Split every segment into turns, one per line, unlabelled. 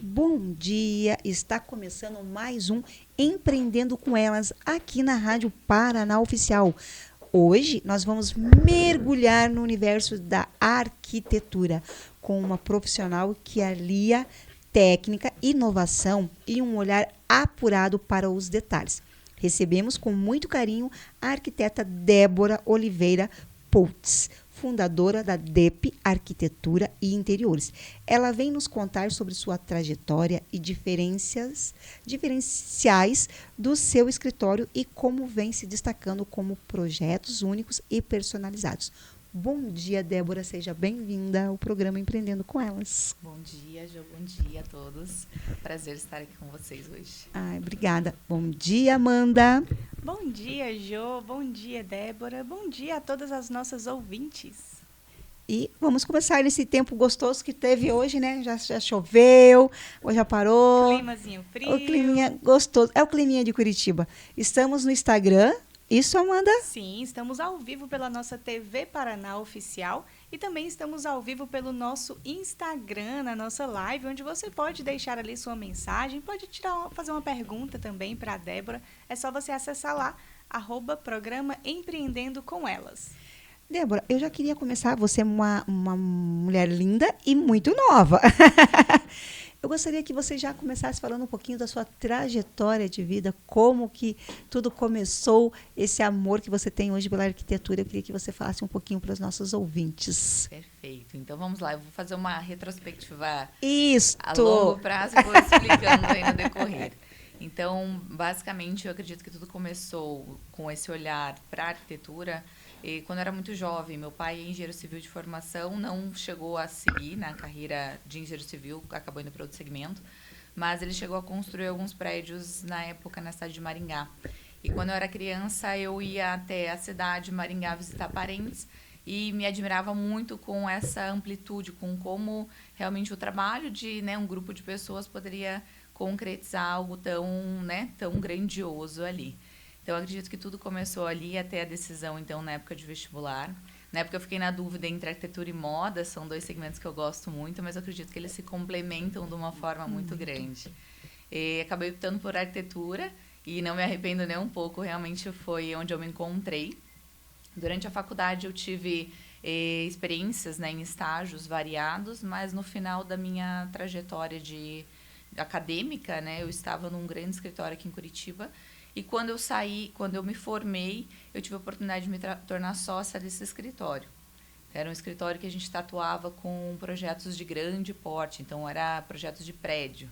Bom dia, está começando mais um Empreendendo com Elas aqui na Rádio Paraná Oficial. Hoje nós vamos mergulhar no universo da arquitetura com uma profissional que alia técnica, inovação e um olhar apurado para os detalhes. Recebemos com muito carinho a arquiteta Débora Oliveira Poultz, fundadora da DEP Arquitetura e Interiores. Ela vem nos contar sobre sua trajetória e diferenciais do seu escritório e como vem se destacando como projetos únicos e personalizados. Bom dia, Débora, seja bem-vinda ao programa Empreendendo com Elas.
Bom dia, Jo, bom dia a todos. Prazer estar aqui com vocês hoje.
Ai, obrigada. Bom dia, Amanda.
Bom dia, Jo. Bom dia, Débora. Bom dia a todas as nossas ouvintes.
E vamos começar nesse tempo gostoso que teve hoje, né? Já choveu, hoje já parou.
Climazinho frio.
O climinha gostoso. É o climinha de Curitiba. Estamos no Instagram. Isso, Amanda?
Sim, estamos ao vivo pela nossa TV Paraná Oficial e também estamos ao vivo pelo nosso Instagram, na nossa live, onde você pode deixar ali sua mensagem, pode fazer uma pergunta também para a Débora. É só você acessar lá, @programa Empreendendo com Elas.
Débora, eu já queria começar. Você é uma mulher linda e muito nova. Eu gostaria que você já começasse falando um pouquinho da sua trajetória de vida, como que tudo começou, esse amor que você tem hoje pela arquitetura. Eu queria que você falasse um pouquinho para os nossos ouvintes.
Perfeito. Então vamos lá, eu vou fazer uma retrospectiva
Isto.
a longo prazo e vou explicando aí no decorrer. Então, basicamente, eu acredito que tudo começou com esse olhar para a arquitetura. E quando eu era muito jovem, meu pai é engenheiro civil de formação, não chegou a seguir na carreira de engenheiro civil, acabou indo para outro segmento, mas ele chegou a construir alguns prédios na época na cidade de Maringá. E quando eu era criança, eu ia até a cidade de Maringá visitar parentes e me admirava muito com essa amplitude, com como realmente o trabalho de um grupo de pessoas poderia concretizar algo tão grandioso ali. Então, eu acredito que tudo começou ali até a decisão, então, na época de vestibular. Na época, eu fiquei na dúvida entre arquitetura e moda, são dois segmentos que eu gosto muito, mas eu acredito que eles se complementam de uma forma muito grande. E acabei optando por arquitetura e não me arrependo nem um pouco, realmente foi onde eu me encontrei. Durante a faculdade, eu tive experiências em estágios variados, mas no final da minha trajetória acadêmica, eu estava num grande escritório aqui em Curitiba. E quando eu saí, quando eu me formei, eu tive a oportunidade de me tornar sócia desse escritório. Era um escritório que a gente atuava com projetos de grande porte, então era projetos de prédio.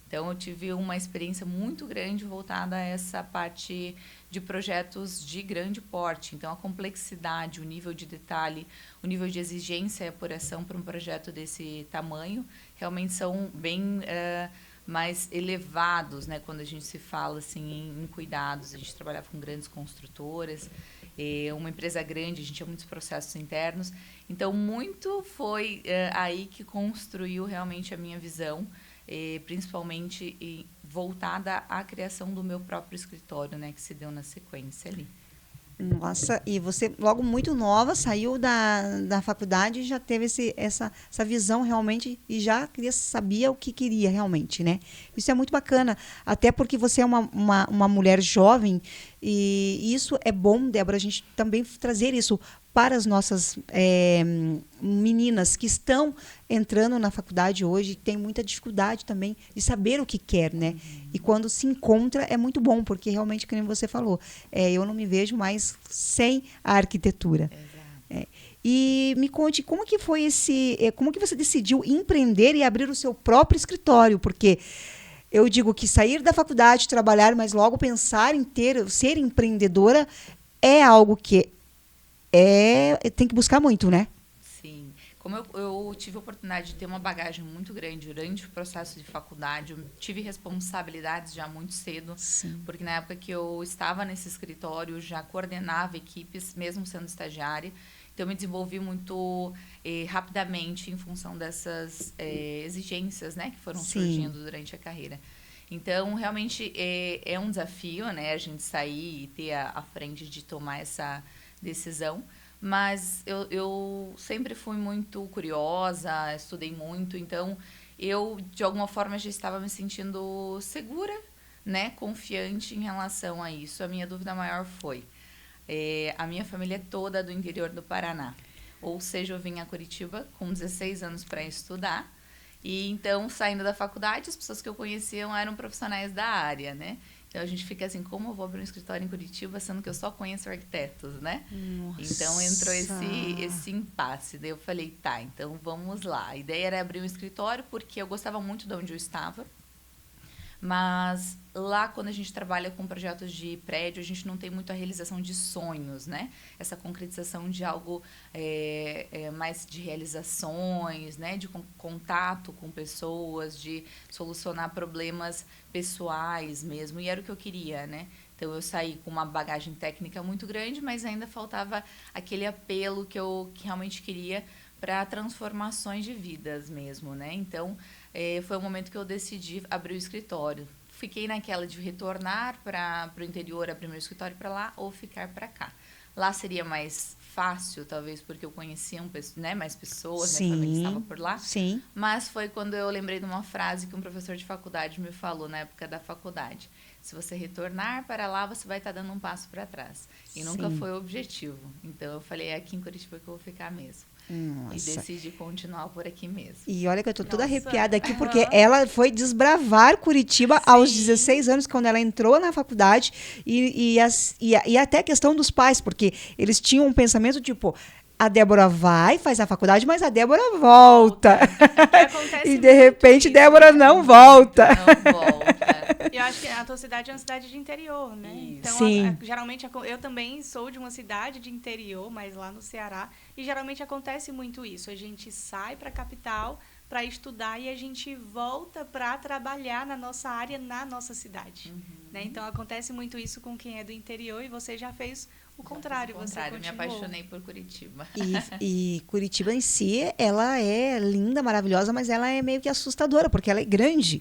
Então eu tive uma experiência muito grande voltada a essa parte de projetos de grande porte. Então a complexidade, o nível de detalhe, o nível de exigência e apuração para um projeto desse tamanho realmente são bem mais elevados, quando a gente se fala assim, em cuidados. A gente trabalhava com grandes construtoras, uma empresa grande, a gente tinha muitos processos internos. Então, muito foi aí que construiu realmente a minha visão, principalmente voltada à criação do meu próprio escritório, que se deu na sequência ali.
Nossa, e você, logo muito nova, saiu da faculdade e já teve essa visão realmente e já sabia o que queria realmente, né? Isso é muito bacana, até porque você é uma mulher jovem e isso é bom, Débora, a gente também trazer isso para as nossas meninas que estão entrando na faculdade hoje, tem muita dificuldade também de saber o que quer, né? E quando se encontra é muito bom, porque realmente, como você falou, eu não me vejo mais sem a arquitetura. E me conte, como que foi como que você decidiu empreender e abrir o seu próprio escritório? Porque eu digo que sair da faculdade, trabalhar, mas logo pensar em ser empreendedora é algo que tem que buscar muito, né?
Sim. Como eu tive a oportunidade de ter uma bagagem muito grande durante o processo de faculdade, eu tive responsabilidades já muito cedo.
Sim.
Porque na época que eu estava nesse escritório, já coordenava equipes, mesmo sendo estagiária. Então, eu me desenvolvi muito rapidamente em função dessas exigências, que foram surgindo durante a carreira. Então, realmente, é um desafio, a gente sair e ter a frente de tomar essa decisão, mas eu sempre fui muito curiosa, estudei muito, então eu, de alguma forma, já estava me sentindo segura, né, confiante em relação a isso. A minha dúvida maior foi, a minha família é toda do interior do Paraná, ou seja, eu vim a Curitiba com 16 anos para estudar, e então, saindo da faculdade, as pessoas que eu conhecia eram profissionais da área, né? Então, a gente fica assim, como eu vou abrir um escritório em Curitiba, sendo que eu só conheço arquitetos, né?
Nossa.
Então, entrou esse impasse. Daí eu falei, tá, então vamos lá. A ideia era abrir um escritório, porque eu gostava muito de onde eu estava. Mas lá, quando a gente trabalha com projetos de prédio, a gente não tem muito a realização de sonhos, né? Essa concretização de algo mais de realizações, né? De contato com pessoas, de solucionar problemas pessoais mesmo. E era o que eu queria, né? Então, eu saí com uma bagagem técnica muito grande, mas ainda faltava aquele apelo que eu realmente queria para transformações de vidas mesmo, né? Então, foi o momento que eu decidi abrir o escritório. Fiquei naquela de retornar para o interior, abrir meu escritório para lá ou ficar para cá. Lá seria mais fácil, talvez, porque eu conhecia mais pessoas,
Sim,
minha família estava por lá.
Sim.
Mas foi quando eu lembrei de uma frase que um professor de faculdade me falou na época da faculdade. Se você retornar para lá, você vai estar dando um passo para trás. E nunca foi o objetivo. Então, eu falei, é aqui em Curitiba que eu vou ficar mesmo.
Nossa.
E decidi continuar por aqui mesmo.
E olha que eu tô toda
Nossa.
arrepiada aqui, porque ela foi desbravar Curitiba aos 16 anos, quando ela entrou na faculdade, e até a questão dos pais, porque eles tinham um pensamento tipo, a Débora vai, faz a faculdade, mas a Débora volta. E de repente,
isso,
Débora
né?
não volta.
Não volta.
Eu acho que a tua cidade é uma cidade de interior, né?
Isso.
Então,
Sim.
geralmente, eu também sou de uma cidade de interior, mas lá no Ceará, e geralmente acontece muito isso. A gente sai para a capital para estudar e a gente volta para trabalhar na nossa área, na nossa cidade. Né? Então, acontece muito isso com quem é do interior e você já fez o contrário. Você
me
continuou.
apaixonei por Curitiba.
E Curitiba em si, ela é linda, maravilhosa, mas ela é meio que assustadora, porque ela é grande.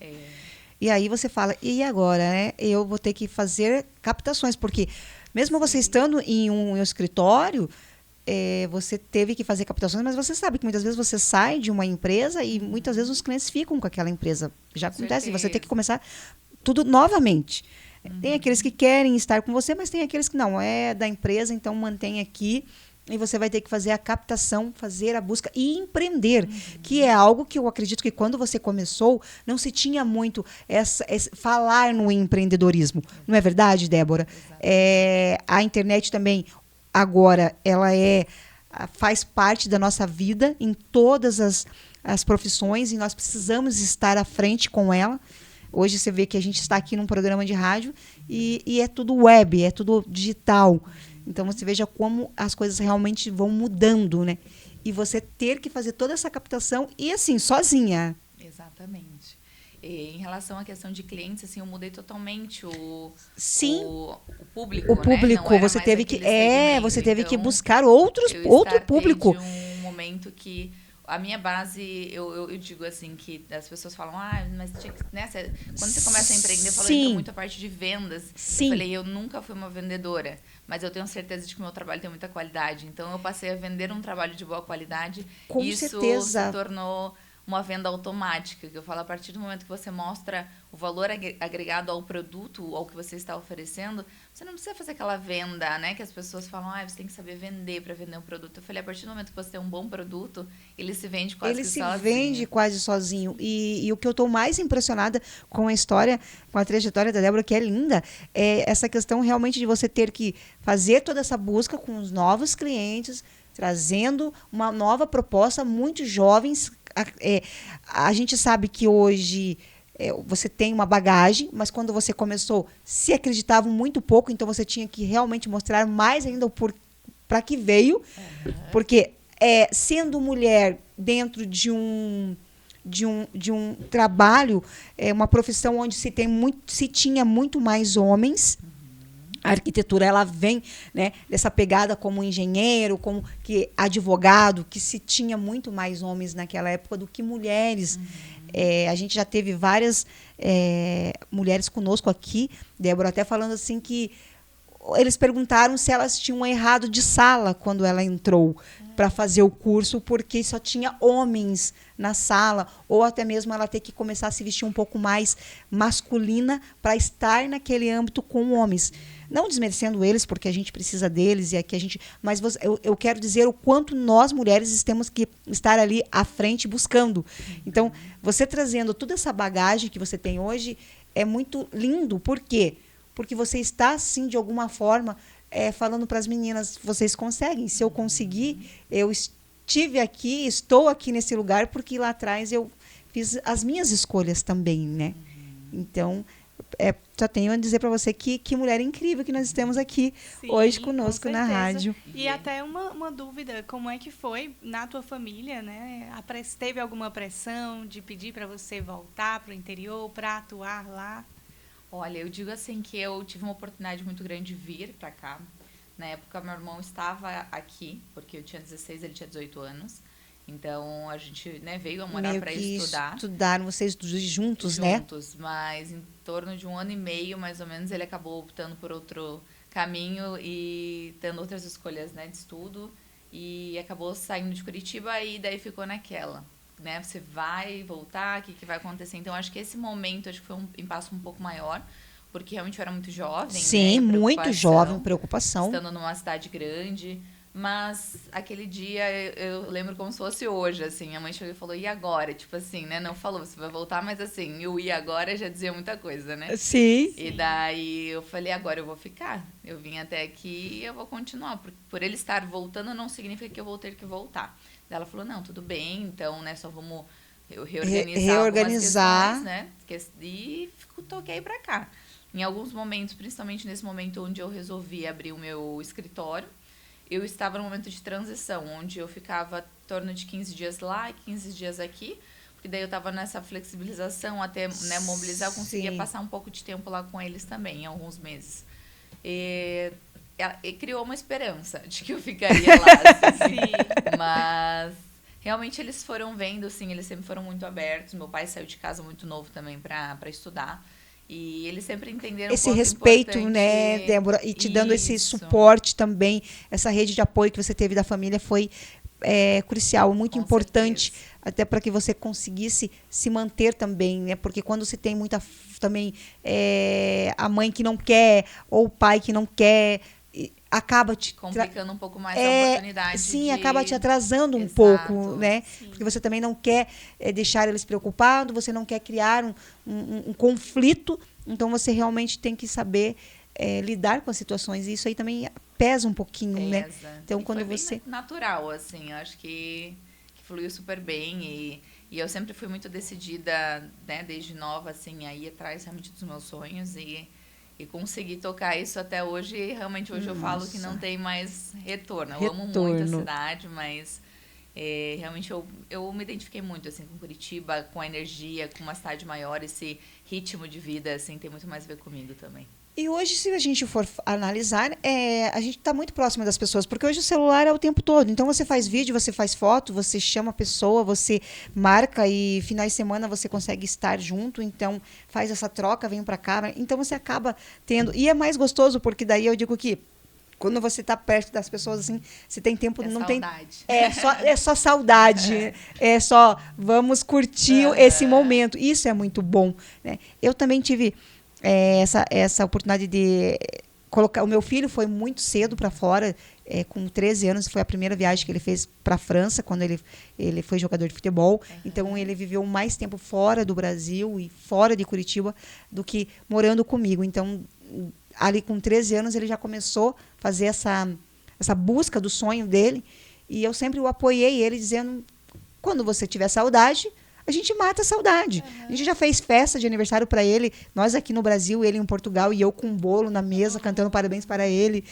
E aí você fala, e agora, né? Eu vou ter que fazer captações, porque mesmo você estando em um escritório, você teve que fazer captações, mas você sabe que muitas vezes você sai de uma empresa e muitas vezes os clientes ficam com aquela empresa. Já acontece, você tem que começar tudo novamente. Tem aqueles que querem estar com você, mas tem aqueles que não, é da empresa, então mantém aqui. E você vai ter que fazer a captação, fazer a busca e empreender, que é algo que eu acredito que quando você começou, não se tinha muito falar no empreendedorismo. Não é verdade, Débora? A internet também, agora, ela faz parte da nossa vida em todas as profissões e nós precisamos estar à frente com ela. Hoje você vê que a gente está aqui num programa de rádio e é tudo web, é tudo digital. Então, você veja como as coisas realmente vão mudando, né? E você ter que fazer toda essa captação e, assim, sozinha.
Exatamente. E, em relação à questão de clientes, assim, eu mudei totalmente o público,
O público,
né?
você teve que você teve que
Então,
buscar outro público.
de um momento que a minha base, eu digo assim, que as pessoas falam, mas tinha que, né, quando você começa a empreender, eu falo, entra muito a parte de vendas.
Sim.
Eu falei, eu nunca fui uma vendedora, mas eu tenho certeza de que o meu trabalho tem muita qualidade. Então, eu passei a vender um trabalho de boa qualidade.
Com
e isso
certeza.
se tornou uma venda automática, que eu falo, a partir do momento que você mostra o valor agregado ao produto, ao que você está oferecendo, você não precisa fazer aquela venda, né? Que as pessoas falam, você tem que saber vender para vender um produto. Eu falei, a partir do momento que você tem um bom produto, ele se vende quase sozinho.
Ele se vende quase sozinho. E o que eu estou mais impressionada com a história, com a trajetória da Débora, que é linda, é essa questão realmente de você ter que fazer toda essa busca com os novos clientes, trazendo uma nova proposta, muitos jovens. A gente sabe que hoje você tem uma bagagem, mas quando você começou, se acreditava muito pouco, então você tinha que realmente mostrar mais ainda para que veio, porque sendo mulher dentro de um trabalho, uma profissão onde se tinha muito mais homens. A arquitetura, ela vem, né, dessa pegada como engenheiro, como que advogado, que se tinha muito mais homens naquela época do que mulheres. A gente já teve várias mulheres conosco aqui, Débora, até falando assim que eles perguntaram se elas tinham errado de sala quando ela entrou para fazer o curso, porque só tinha homens na sala, ou até mesmo ela ter que começar a se vestir um pouco mais masculina para estar naquele âmbito com homens. Não desmerecendo eles, porque a gente precisa deles, e aqui a gente, mas eu quero dizer o quanto nós, mulheres, temos que estar ali à frente buscando. Então, você trazendo toda essa bagagem que você tem hoje é muito lindo. Por quê? Porque você está, assim, de alguma forma, falando para as meninas, vocês conseguem. Se eu conseguir, eu estive aqui, estou aqui nesse lugar, porque lá atrás eu fiz as minhas escolhas também, né? Então, só tenho a dizer para você que mulher incrível que nós temos aqui. Sim, hoje conosco na rádio.
E até uma dúvida, como é que foi na tua família, né? Teve alguma pressão de pedir para você voltar para o interior, para atuar lá?
Olha, eu digo assim que eu tive uma oportunidade muito grande de vir para cá. Na época, meu irmão estava aqui, porque eu tinha 16, ele tinha 18 anos. Então, a gente, né, veio a morar para estudar.
Estudaram vocês juntos, né?
Juntos, mas em torno de 1 ano e meio, mais ou menos, ele acabou optando por outro caminho e tendo outras escolhas, né, de estudo. E acabou saindo de Curitiba e daí ficou naquela. Né, você vai voltar, o que vai acontecer? Então, acho que esse momento acho que foi um impasse um pouco maior, porque realmente eu era muito jovem.
Sim, né, muito jovem, preocupação.
Estando numa cidade grande. Mas aquele dia eu lembro como se fosse hoje, assim. A mãe chegou e falou, e agora? Tipo assim, né? Não falou, você vai voltar, mas assim, o e agora já dizia muita coisa, né?
Sim.
E daí eu falei, agora eu vou ficar. Eu vim até aqui e eu vou continuar. Por ele estar voltando não significa que eu vou ter que voltar. Daí ela falou, não, tudo bem, então, né? Só vamos reorganizar algumas questões, né? E toquei pra cá. Em alguns momentos, principalmente nesse momento onde eu resolvi abrir o meu escritório, eu estava no momento de transição, onde eu ficava em torno de 15 dias lá e 15 dias aqui, porque daí eu estava nessa flexibilização até, né, mobilizar, eu conseguia passar um pouco de tempo lá com eles também, em alguns meses. E criou uma esperança de que eu ficaria lá, assim. Mas realmente eles foram vendo, assim, eles sempre foram muito abertos. Meu pai saiu de casa muito novo também para estudar. E eles sempre entenderam
esse respeito, né, Débora, e te dando esse suporte também, essa rede de apoio que você teve da família foi crucial, muito importante, até para que você conseguisse se manter também, né? Porque quando se tem muita também a mãe que não quer ou o pai que não quer, acaba te
complicando um pouco mais a oportunidade.
Sim, acaba te atrasando um pouco, né? Sim. Porque você também não quer deixar eles preocupados, você não quer criar um conflito, então você realmente tem que saber lidar com as situações, e isso aí também pesa um pouquinho, né? Então,
e
quando
foi
você
bem natural, assim, eu acho que fluiu super bem e eu sempre fui muito decidida, né, desde nova, assim, a ir atrás realmente dos meus sonhos e conseguir tocar isso até hoje. Realmente hoje eu falo que não tem mais retorno. Eu amo muito a cidade, mas realmente eu me identifiquei muito assim com Curitiba, com a energia, com uma cidade maior, esse ritmo de vida assim tem muito mais a ver comigo também.
E hoje, se a gente for analisar, a gente está muito próximo das pessoas, porque hoje o celular é o tempo todo. Então, você faz vídeo, você faz foto, você chama a pessoa, você marca e finais de semana você consegue estar junto. Então, faz essa troca, vem para cá. Então, você acaba tendo... E é mais gostoso, porque daí eu digo que quando você está perto das pessoas, assim, você tem tempo... não
saudade.
É só saudade. É só vamos curtir esse momento. Isso é muito bom, né? Eu também tive... essa oportunidade de colocar... O meu filho foi muito cedo para fora, com 13 anos, foi a primeira viagem que ele fez para a França, quando ele foi jogador de futebol. Então, ele viveu mais tempo fora do Brasil e fora de Curitiba do que morando comigo. Então, ali com 13 anos, ele já começou a fazer essa busca do sonho dele, e eu sempre o apoiei, ele dizendo, quando você tiver saudade... A gente mata a saudade. A gente já fez festa de aniversário para ele, nós aqui no Brasil, ele em Portugal, e eu com um bolo na mesa, cantando parabéns para ele.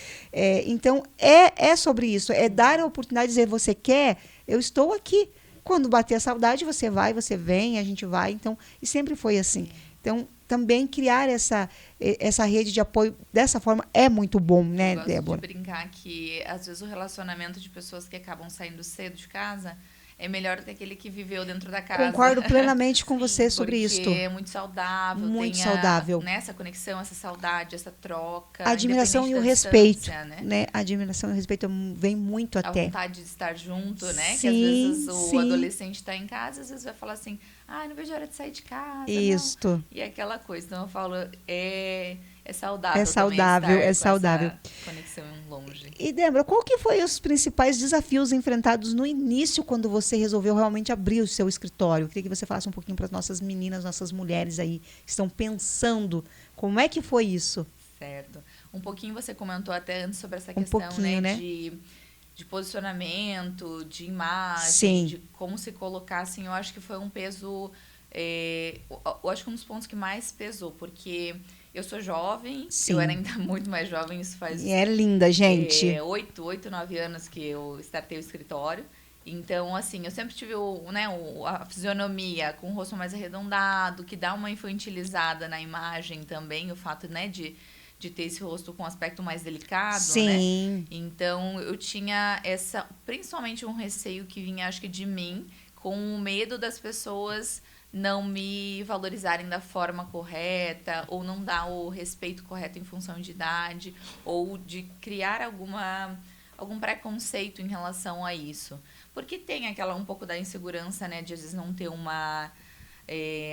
Então, é sobre isso, é dar a oportunidade de dizer, você quer? Eu estou aqui. Quando bater a saudade, você vai, você vem, a gente vai. Então, e sempre foi assim. Então, também criar essa rede de apoio dessa forma é muito bom, né, Débora?
Eu gosto de brincar que, às vezes, o relacionamento de pessoas que acabam saindo cedo de casa... é melhor do que aquele que viveu dentro da casa.
Concordo plenamente com você sobre isso.
Porque é muito saudável.
Muito
tem
saudável.
Né, essa conexão, essa saudade, essa troca.
A admiração e o respeito, né? A admiração e o respeito vem muito até.
A vontade de estar junto, né?
Sim,
que às vezes o
sim.
adolescente está em casa, às vezes vai falar assim, não vejo a hora de sair de casa.
Isto.
Não. E aquela coisa. Então eu falo, é saudável.
É saudável,
também
é
estar
saudável.
Com essa conexão longe.
E, Débora, qual que foi os principais desafios enfrentados no início, quando você resolveu realmente abrir o seu escritório? Eu queria que você falasse um pouquinho para as nossas meninas, nossas mulheres aí, que estão pensando, como é que foi isso?
Certo. Um pouquinho você comentou até antes sobre essa questão, né? De posicionamento, de imagem,
Sim.
de como se colocar, assim, eu acho que foi um peso... eu acho que um dos pontos que mais pesou, porque... Eu sou jovem,
Sim.
eu era ainda muito mais jovem, isso faz...
E é linda, gente.
8, 9 anos que eu startei o escritório. Então, assim, eu sempre tive a fisionomia com o rosto mais arredondado, que dá uma infantilizada na imagem também, o fato, né, de ter esse rosto com um aspecto mais delicado,
Sim.
né? Então, eu tinha principalmente um receio que vinha, acho que de mim, com o medo das pessoas... não me valorizarem da forma correta, ou não dar o respeito correto em função de idade, ou de criar algum preconceito em relação a isso. Porque tem um pouco da insegurança, né, de às vezes não ter uma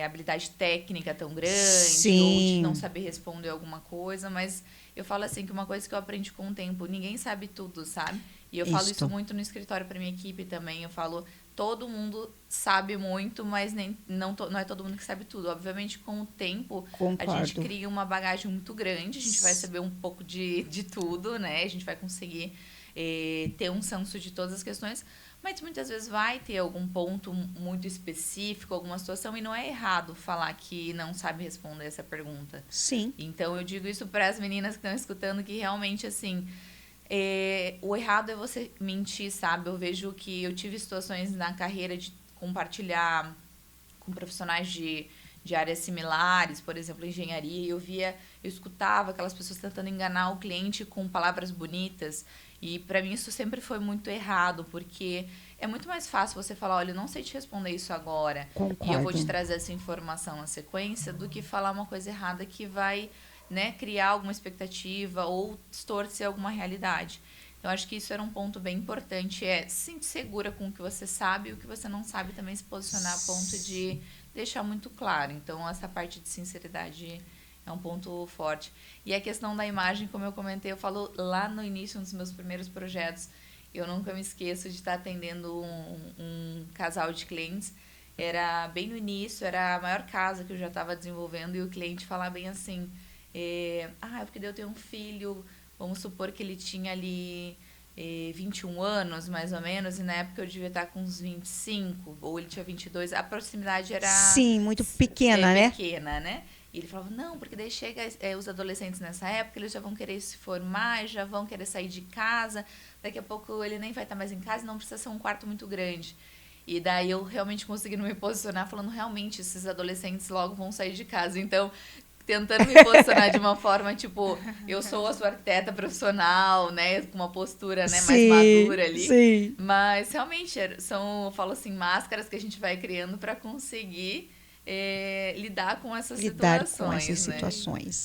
habilidade técnica tão grande,
Sim.
ou de não saber responder alguma coisa, mas eu falo assim que uma coisa que eu aprendi com o tempo, ninguém sabe tudo, sabe? E eu falo isso muito no escritório para minha equipe também, eu falo... Todo mundo sabe muito, mas não é todo mundo que sabe tudo. Obviamente, com o tempo,
Concordo.
A gente cria uma bagagem muito grande. A gente vai saber um pouco de tudo, né? A gente vai conseguir ter um senso de todas as questões. Mas muitas vezes vai ter algum ponto muito específico, alguma situação. E não é errado falar que não sabe responder essa pergunta.
Sim.
Então, eu digo isso para as meninas que estão escutando, que realmente, assim... o errado é você mentir, sabe? Eu vejo que eu tive situações na carreira de compartilhar com profissionais de áreas similares, por exemplo, engenharia. Eu escutava aquelas pessoas tentando enganar o cliente com palavras bonitas. E para mim isso sempre foi muito errado, porque é muito mais fácil você falar, olha, eu não sei te responder isso agora.
Concordo.
E eu vou te trazer essa informação na sequência, do que falar uma coisa errada que vai... né, criar alguma expectativa ou distorcer alguma realidade. Então, acho que isso era um ponto bem importante, se sentir segura com o que você sabe e o que você não sabe, também se posicionar a ponto de deixar muito claro. Então, essa parte de sinceridade é um ponto forte. E a questão da imagem, como eu comentei, eu falo lá no início, um dos meus primeiros projetos, eu nunca me esqueço de estar atendendo um casal de clientes. Era bem no início, era a maior casa que eu já estava desenvolvendo, e o cliente falava bem assim... porque eu tenho um filho, vamos supor que ele tinha ali 21 anos, mais ou menos, e na época eu devia estar com uns 25, ou ele tinha 22, a proximidade era...
Sim, muito pequena, né?
Pequena, né? E ele falava, não, porque daí chega os adolescentes nessa época, eles já vão querer se formar, já vão querer sair de casa, daqui a pouco ele nem vai estar mais em casa, não precisa ser um quarto muito grande. E daí eu realmente consegui me posicionar, falando, realmente, esses adolescentes logo vão sair de casa, então... tentando me posicionar de uma forma, tipo, eu sou a sua arquiteta profissional, né? Com uma postura, né, mais madura ali.
Sim.
Mas, realmente, são, eu falo assim, máscaras que a gente vai criando para conseguir lidar com essas
situações,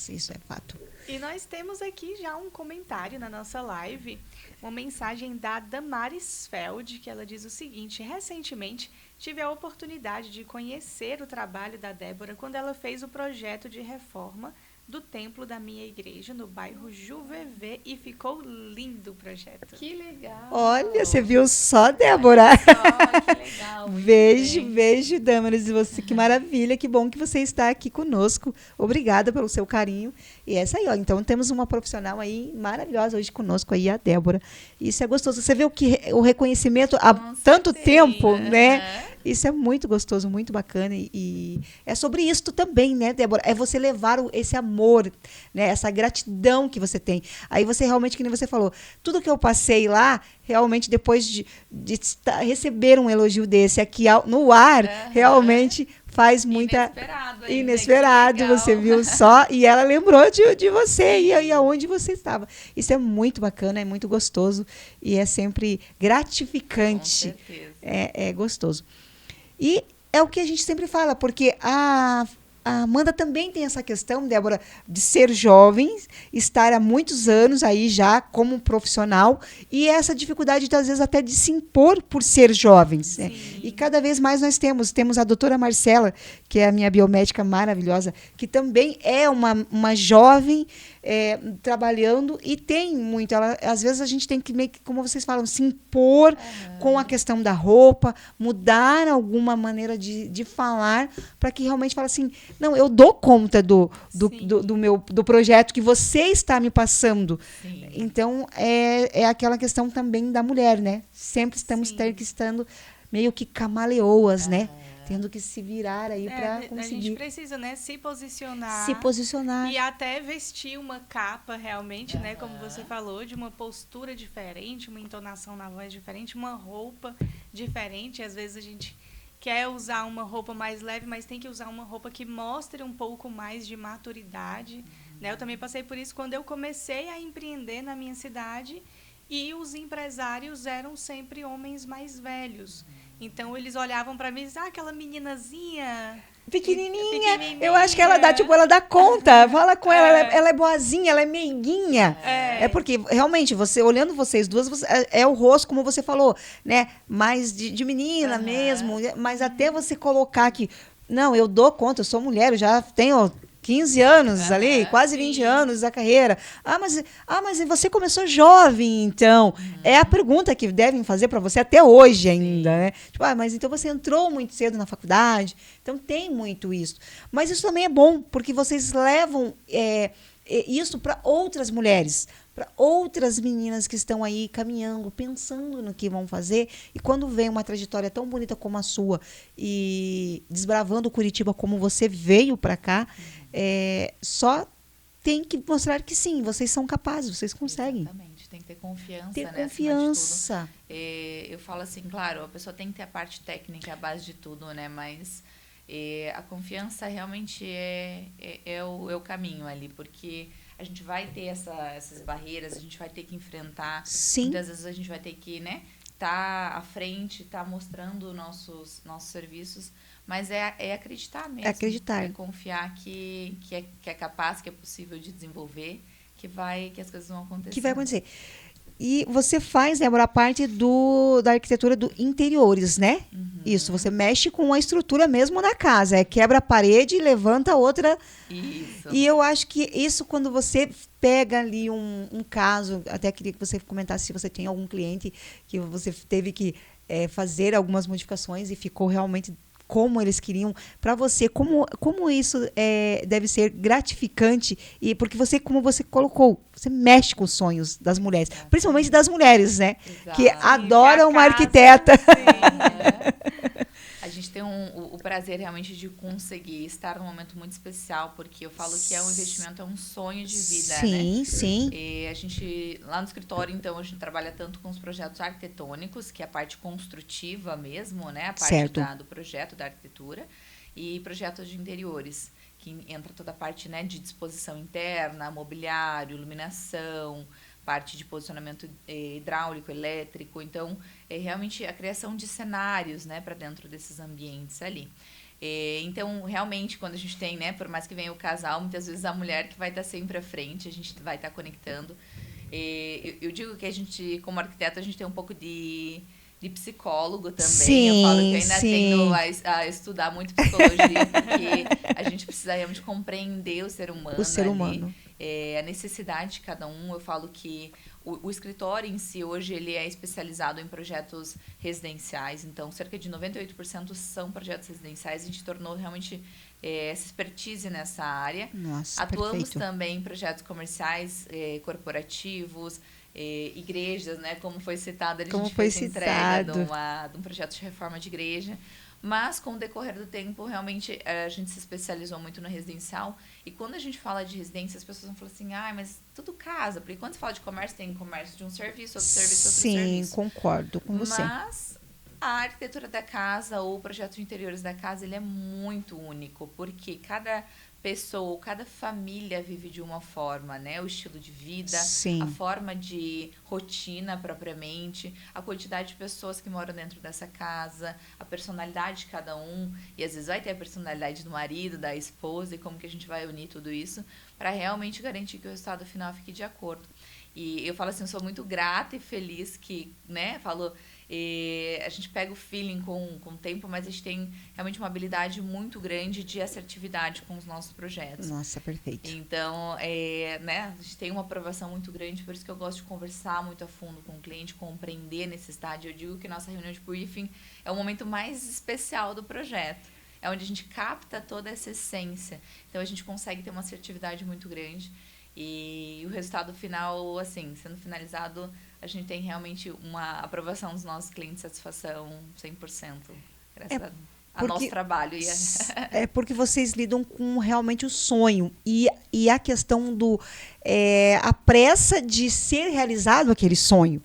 isso é fato.
E nós temos aqui já um comentário na nossa live, uma mensagem da Damaris Feld, que ela diz o seguinte: recentemente tive a oportunidade de conhecer o trabalho da Débora quando ela fez o projeto de reforma do templo da minha igreja no bairro Juvevê, e ficou lindo o projeto.
Que legal!
Olha, você viu só, Débora?
Olha só, que legal!
Beijo, Damaris, você, que maravilha, que bom que você está aqui conosco. Obrigada pelo seu carinho. E essa aí, ó, então temos uma profissional aí maravilhosa hoje conosco aí, a Débora. Isso é gostoso. Você vê o reconhecimento há tanto tempo, né? Isso é muito gostoso, muito bacana. E é sobre isso também, né, Débora? É você levar esse amor, né? Essa gratidão que você tem. Aí você realmente, que nem você falou, tudo que eu passei lá, realmente depois de receber um elogio desse aqui no ar, realmente faz muita...
Inesperado ainda,
Inesperado,
que legal.
você viu só, e ela lembrou de você e aí aonde você estava. Isso é muito bacana, é muito gostoso e é sempre
Com
gratificante.
certeza.
É gostoso. E é o que a gente sempre fala, porque a Amanda também tem essa questão, Débora, de ser jovem, estar há muitos anos aí já como profissional e essa dificuldade, às vezes, até de se impor por ser jovens. Né? E cada vez mais nós temos a doutora Marcela, que é a minha biomédica maravilhosa, que também é uma jovem trabalhando e tem muito. Às vezes a gente tem que, meio que, como vocês falam, se impor com a questão da roupa, mudar alguma maneira de falar, para que realmente fale assim, não, eu dou conta do projeto que você está me passando.
Sim.
Então, é aquela questão também da mulher, né? Sempre estamos estando meio que camaleoas, né? Tendo que se virar aí para conseguir.
A gente precisa, né, se posicionar.
Se posicionar.
E até vestir uma capa realmente, né, como você falou, de uma postura diferente, uma entonação na voz diferente, uma roupa diferente. Às vezes a gente quer usar uma roupa mais leve, mas tem que usar uma roupa que mostre um pouco mais de maturidade. Né? Eu também passei por isso quando eu comecei a empreender na minha cidade e os empresários eram sempre homens mais velhos. Então, eles olhavam para mim e diziam, aquela meninazinha...
Pequenininha. Eu acho que ela dá conta. Fala com ela, ela é boazinha, ela é meiguinha. É porque, realmente, olhando vocês duas, é o rosto, como você falou, né? Mais de menina mesmo, mas até você colocar que, não, eu dou conta, eu sou mulher, eu já tenho 15 anos ali, quase 20 anos da carreira. Mas você começou jovem, então. É a pergunta que devem fazer para você até hoje ainda, né? Tipo, mas então você entrou muito cedo na faculdade. Então tem muito isso. Mas isso também é bom, porque vocês levam isso para outras mulheres, para outras meninas que estão aí caminhando, pensando no que vão fazer. E quando vem uma trajetória tão bonita como a sua e desbravando Curitiba como você veio para cá, só tem que mostrar que sim, vocês são capazes, vocês conseguem.
Exatamente, tem que ter confiança,
ter
né?
Confiança.
Eu falo assim, claro, a pessoa tem que ter a parte técnica, a base de tudo, né? Mas a confiança realmente é o caminho ali, porque a gente vai ter essas barreiras, a gente vai ter que enfrentar.
Sim.
Muitas vezes a gente vai ter que, né, tá à frente, tá mostrando nossos serviços, mas é acreditar mesmo.
É acreditar.
É confiar que é capaz, que é possível de desenvolver, que as coisas vão acontecer.
Que vai acontecer. E você faz, Débora, a parte da arquitetura do interiores, né? Isso, você mexe com a estrutura mesmo na casa. Quebra a parede e levanta outra.
Isso.
E eu acho que isso, quando você pega ali um caso, até queria que você comentasse se você tem algum cliente que você teve que fazer algumas modificações e ficou realmente como eles queriam, para você, como isso deve ser gratificante, e porque você, como você colocou, você mexe com os sonhos das mulheres, principalmente das mulheres, né?
Exato.
Que adoram uma arquiteta.
A gente tem o prazer realmente de conseguir estar num momento muito especial, porque eu falo que é um investimento, é um sonho de vida,
sim,
né?
Sim.
E a gente, lá no escritório, então, a gente trabalha tanto com os projetos arquitetônicos, que é a parte construtiva mesmo, né? A parte do projeto, da arquitetura, e projetos de interiores, que entra toda a parte, né, de disposição interna, mobiliário, iluminação, parte de posicionamento hidráulico, elétrico. Então, é realmente a criação de cenários, né, para dentro desses ambientes ali. Então, realmente, quando a gente tem, né, por mais que venha o casal, muitas vezes a mulher que vai estar sempre à frente, a gente vai estar conectando. Eu digo que a gente, como arquiteto, a gente tem um pouco de psicólogo também.
Sim,
eu falo que eu ainda tenho a estudar muito psicologia, porque a gente precisa realmente compreender o ser humano.
O ser humano.
A necessidade de cada um. Eu falo que o escritório em si, hoje, ele é especializado em projetos residenciais. Então, cerca de 98% são projetos residenciais. A gente tornou realmente essa expertise nessa área.
Nossa,
Atuamos
perfeito.
também em projetos comerciais, corporativos, igrejas, né? Como foi citado, a gente fez entrega de um projeto de reforma de igreja. Mas, com o decorrer do tempo, realmente, a gente se especializou muito no residencial. E quando a gente fala de residência, as pessoas vão falar assim, mas tudo casa. Porque quando se fala de comércio, tem comércio de um serviço, outro serviço, outro serviço.
Sim, concordo com você.
Mas A arquitetura da casa ou o projeto de interiores da casa, ele é muito único, porque cada pessoa, cada família vive de uma forma, né? O estilo de vida,
Sim.
a forma de rotina propriamente, a quantidade de pessoas que moram dentro dessa casa, a personalidade de cada um, e às vezes vai ter a personalidade do marido, da esposa, e como que a gente vai unir tudo isso para realmente garantir que o resultado final fique de acordo. E eu falo assim, eu sou muito grata e feliz que, né, a gente pega o feeling com o tempo, mas a gente tem realmente uma habilidade muito grande de assertividade com os nossos projetos.
Nossa, perfeito.
Então, né, a gente tem uma aprovação muito grande, por isso que eu gosto de conversar muito a fundo com o cliente, compreender a necessidade. Eu digo que nossa reunião de briefing é o momento mais especial do projeto. É onde a gente capta toda essa essência. Então, a gente consegue ter uma assertividade muito grande. E o resultado final, assim, sendo finalizado, a gente tem realmente uma aprovação dos nossos clientes, satisfação 100%, graças ao nosso trabalho.
É porque vocês lidam com realmente o sonho e a questão a pressa de ser realizado aquele sonho.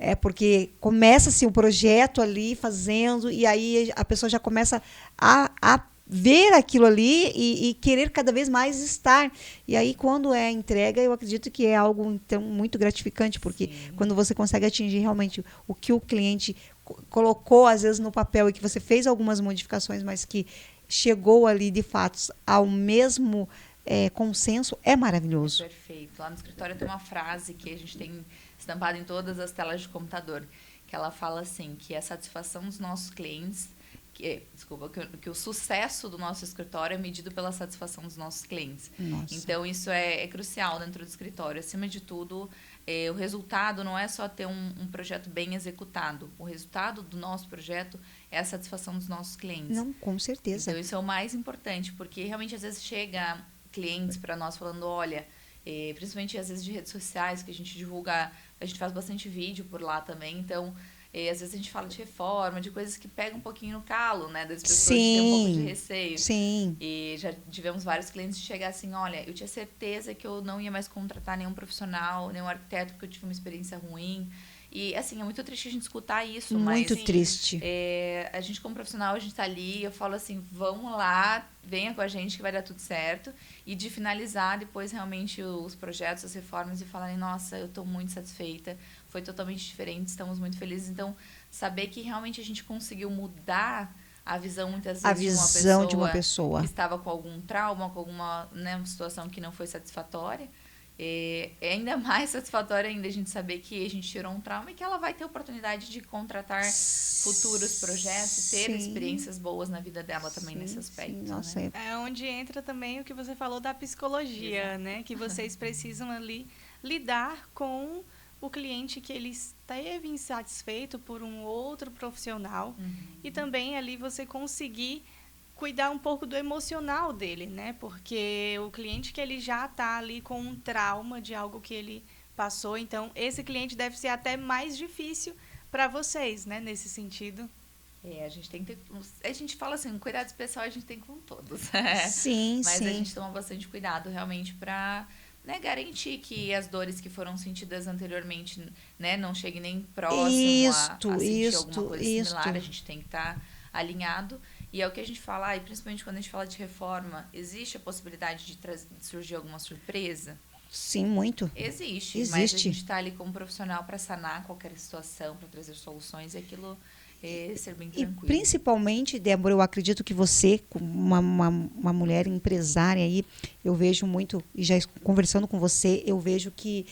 É porque começa-se o projeto ali fazendo e aí a pessoa já começa a ver aquilo ali e querer cada vez mais estar. E aí, quando é a entrega, eu acredito que é algo então muito gratificante, porque Sim. quando você consegue atingir realmente o que o cliente colocou, às vezes, no papel e que você fez algumas modificações, mas que chegou ali, de fato, ao mesmo consenso, é maravilhoso.
Perfeito. Lá no escritório tem uma frase que a gente tem estampado em todas as telas de computador, que ela fala assim, que a satisfação dos nossos clientes que o sucesso do nosso escritório é medido pela satisfação dos nossos clientes.
Nossa.
Então, isso é crucial dentro do escritório. Acima de tudo, o resultado não é só ter um projeto bem executado. O resultado do nosso projeto é a satisfação dos nossos clientes.
Não, com certeza.
Então, isso é o mais importante, porque realmente, às vezes, chega clientes para nós falando, olha, principalmente às vezes de redes sociais, que a gente divulga, a gente faz bastante vídeo por lá também, então... às vezes a gente fala de reforma, de coisas que pegam um pouquinho no calo, né? Das pessoas que têm um pouco de receio.
Sim.
E já tivemos vários clientes de chegar assim, olha, eu tinha certeza que eu não ia mais contratar nenhum profissional, nenhum arquiteto, porque eu tive uma experiência ruim. E, assim, é muito triste a gente escutar isso.
Muito
mas,
triste.
A gente, como profissional, a gente tá ali, eu falo assim, vamos lá, venha com a gente que vai dar tudo certo. E de finalizar depois realmente os projetos, as reformas e falarem, nossa, eu estou muito satisfeita, foi totalmente diferente, estamos muito felizes. Então, saber que realmente a gente conseguiu mudar a visão, muitas vezes,
de uma pessoa
que estava com algum trauma, com alguma, né, uma situação que não foi satisfatória. É ainda mais satisfatório ainda a gente saber que a gente tirou um trauma e que ela vai ter oportunidade de contratar futuros projetos e ter experiências boas na vida dela também nesse aspecto.
Nossa,
né?
É onde entra também o que você falou da psicologia, né? Que vocês precisam ali lidar com o cliente que ele esteve insatisfeito por um outro profissional e também ali você conseguir cuidar um pouco do emocional dele, né? Porque o cliente que ele já está ali com um trauma de algo que ele passou, então esse cliente deve ser até mais difícil para vocês, né? Nesse sentido.
A gente tem que ter, a gente fala assim, um cuidado especial a gente tem com todos.
Sim,
Mas
sim.
a gente toma bastante cuidado realmente para, né, garantir que as dores que foram sentidas anteriormente, né, não cheguem nem próximo a sentir alguma coisa similar. A gente tem que estar alinhado. E é o que a gente fala, e principalmente quando a gente fala de reforma, existe a possibilidade de surgir alguma surpresa?
Sim, muito.
Existe. Mas a gente está ali como profissional para sanar qualquer situação, para trazer soluções e aquilo ser bem tranquilo.
E principalmente, Débora, eu acredito que você, como uma mulher empresária aí, eu vejo muito, e já conversando com você, eu vejo que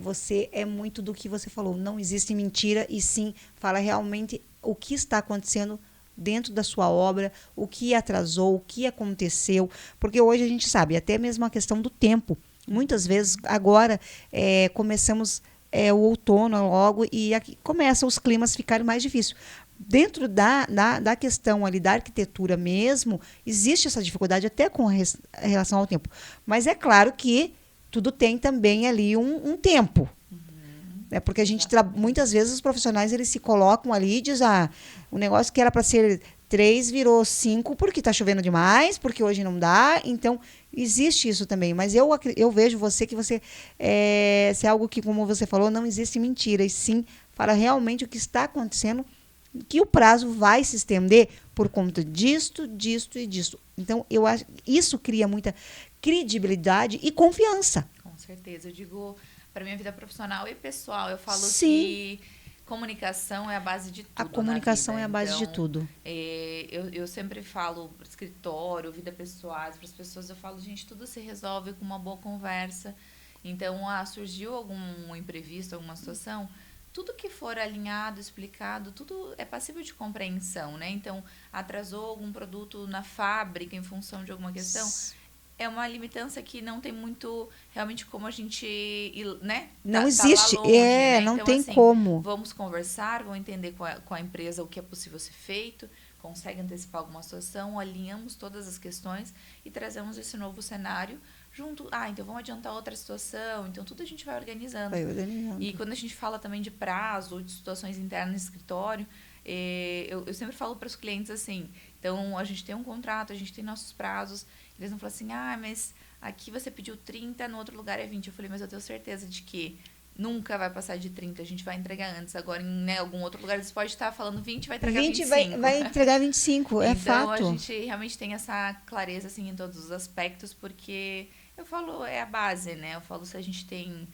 você é muito do que você falou. Não existe mentira e sim fala realmente o que está acontecendo dentro da sua obra, o que atrasou, o que aconteceu, porque hoje a gente sabe, até mesmo a questão do tempo. Muitas vezes, agora, começamos o outono logo e aqui começam os climas ficarem mais difíceis. Dentro da questão ali da arquitetura mesmo, existe essa dificuldade até com relação ao tempo. Mas é claro que tudo tem também ali um tempo. Porque a gente muitas vezes os profissionais eles se colocam ali e dizem, o negócio que era para ser 3 virou 5 porque está chovendo demais, porque hoje não dá. Então, existe isso também. Mas eu vejo que você se é algo que, como você falou, não existe mentira. E sim, fala realmente o que está acontecendo que o prazo vai se estender por conta disto e disto. Então, eu acho isso cria muita credibilidade e confiança.
Com certeza. Eu digo, para minha vida profissional e pessoal, eu falo
Sim.
que comunicação é a base de tudo.
A comunicação
na vida.
é a base de
Então,
tudo.
eu sempre falo para o escritório, vida pessoal, para as pessoas, eu falo, gente, tudo se resolve com uma boa conversa. Então, surgiu algum imprevisto, alguma situação, tudo que for alinhado, explicado, tudo é passível de compreensão, né? Então, atrasou algum produto na fábrica em função de alguma questão, é uma limitância que não tem muito realmente como a gente ir, né?
Não
Tá
existe,
lá longe, né?
não
Então,
tem
assim,
como.
vamos conversar, vamos entender com a empresa o que é possível ser feito, consegue antecipar alguma situação, alinhamos todas as questões e trazemos esse novo cenário junto. Então vamos adiantar outra situação. Então tudo a gente vai organizando. E quando a gente fala também de prazo ou de situações internas no escritório, eu sempre falo para os clientes assim, então a gente tem um contrato, a gente tem nossos prazos, eles não falam assim, mas aqui você pediu 30, no outro lugar é 20. Eu falei, mas eu tenho certeza de que nunca vai passar de 30, a gente vai entregar antes. Agora, em algum outro lugar, eles podem estar falando 20, vai entregar 25.
Vai entregar 25, é fato.
Então, a gente realmente tem essa clareza, assim, em todos os aspectos, porque eu falo, é a base, né? Eu falo, se a gente tem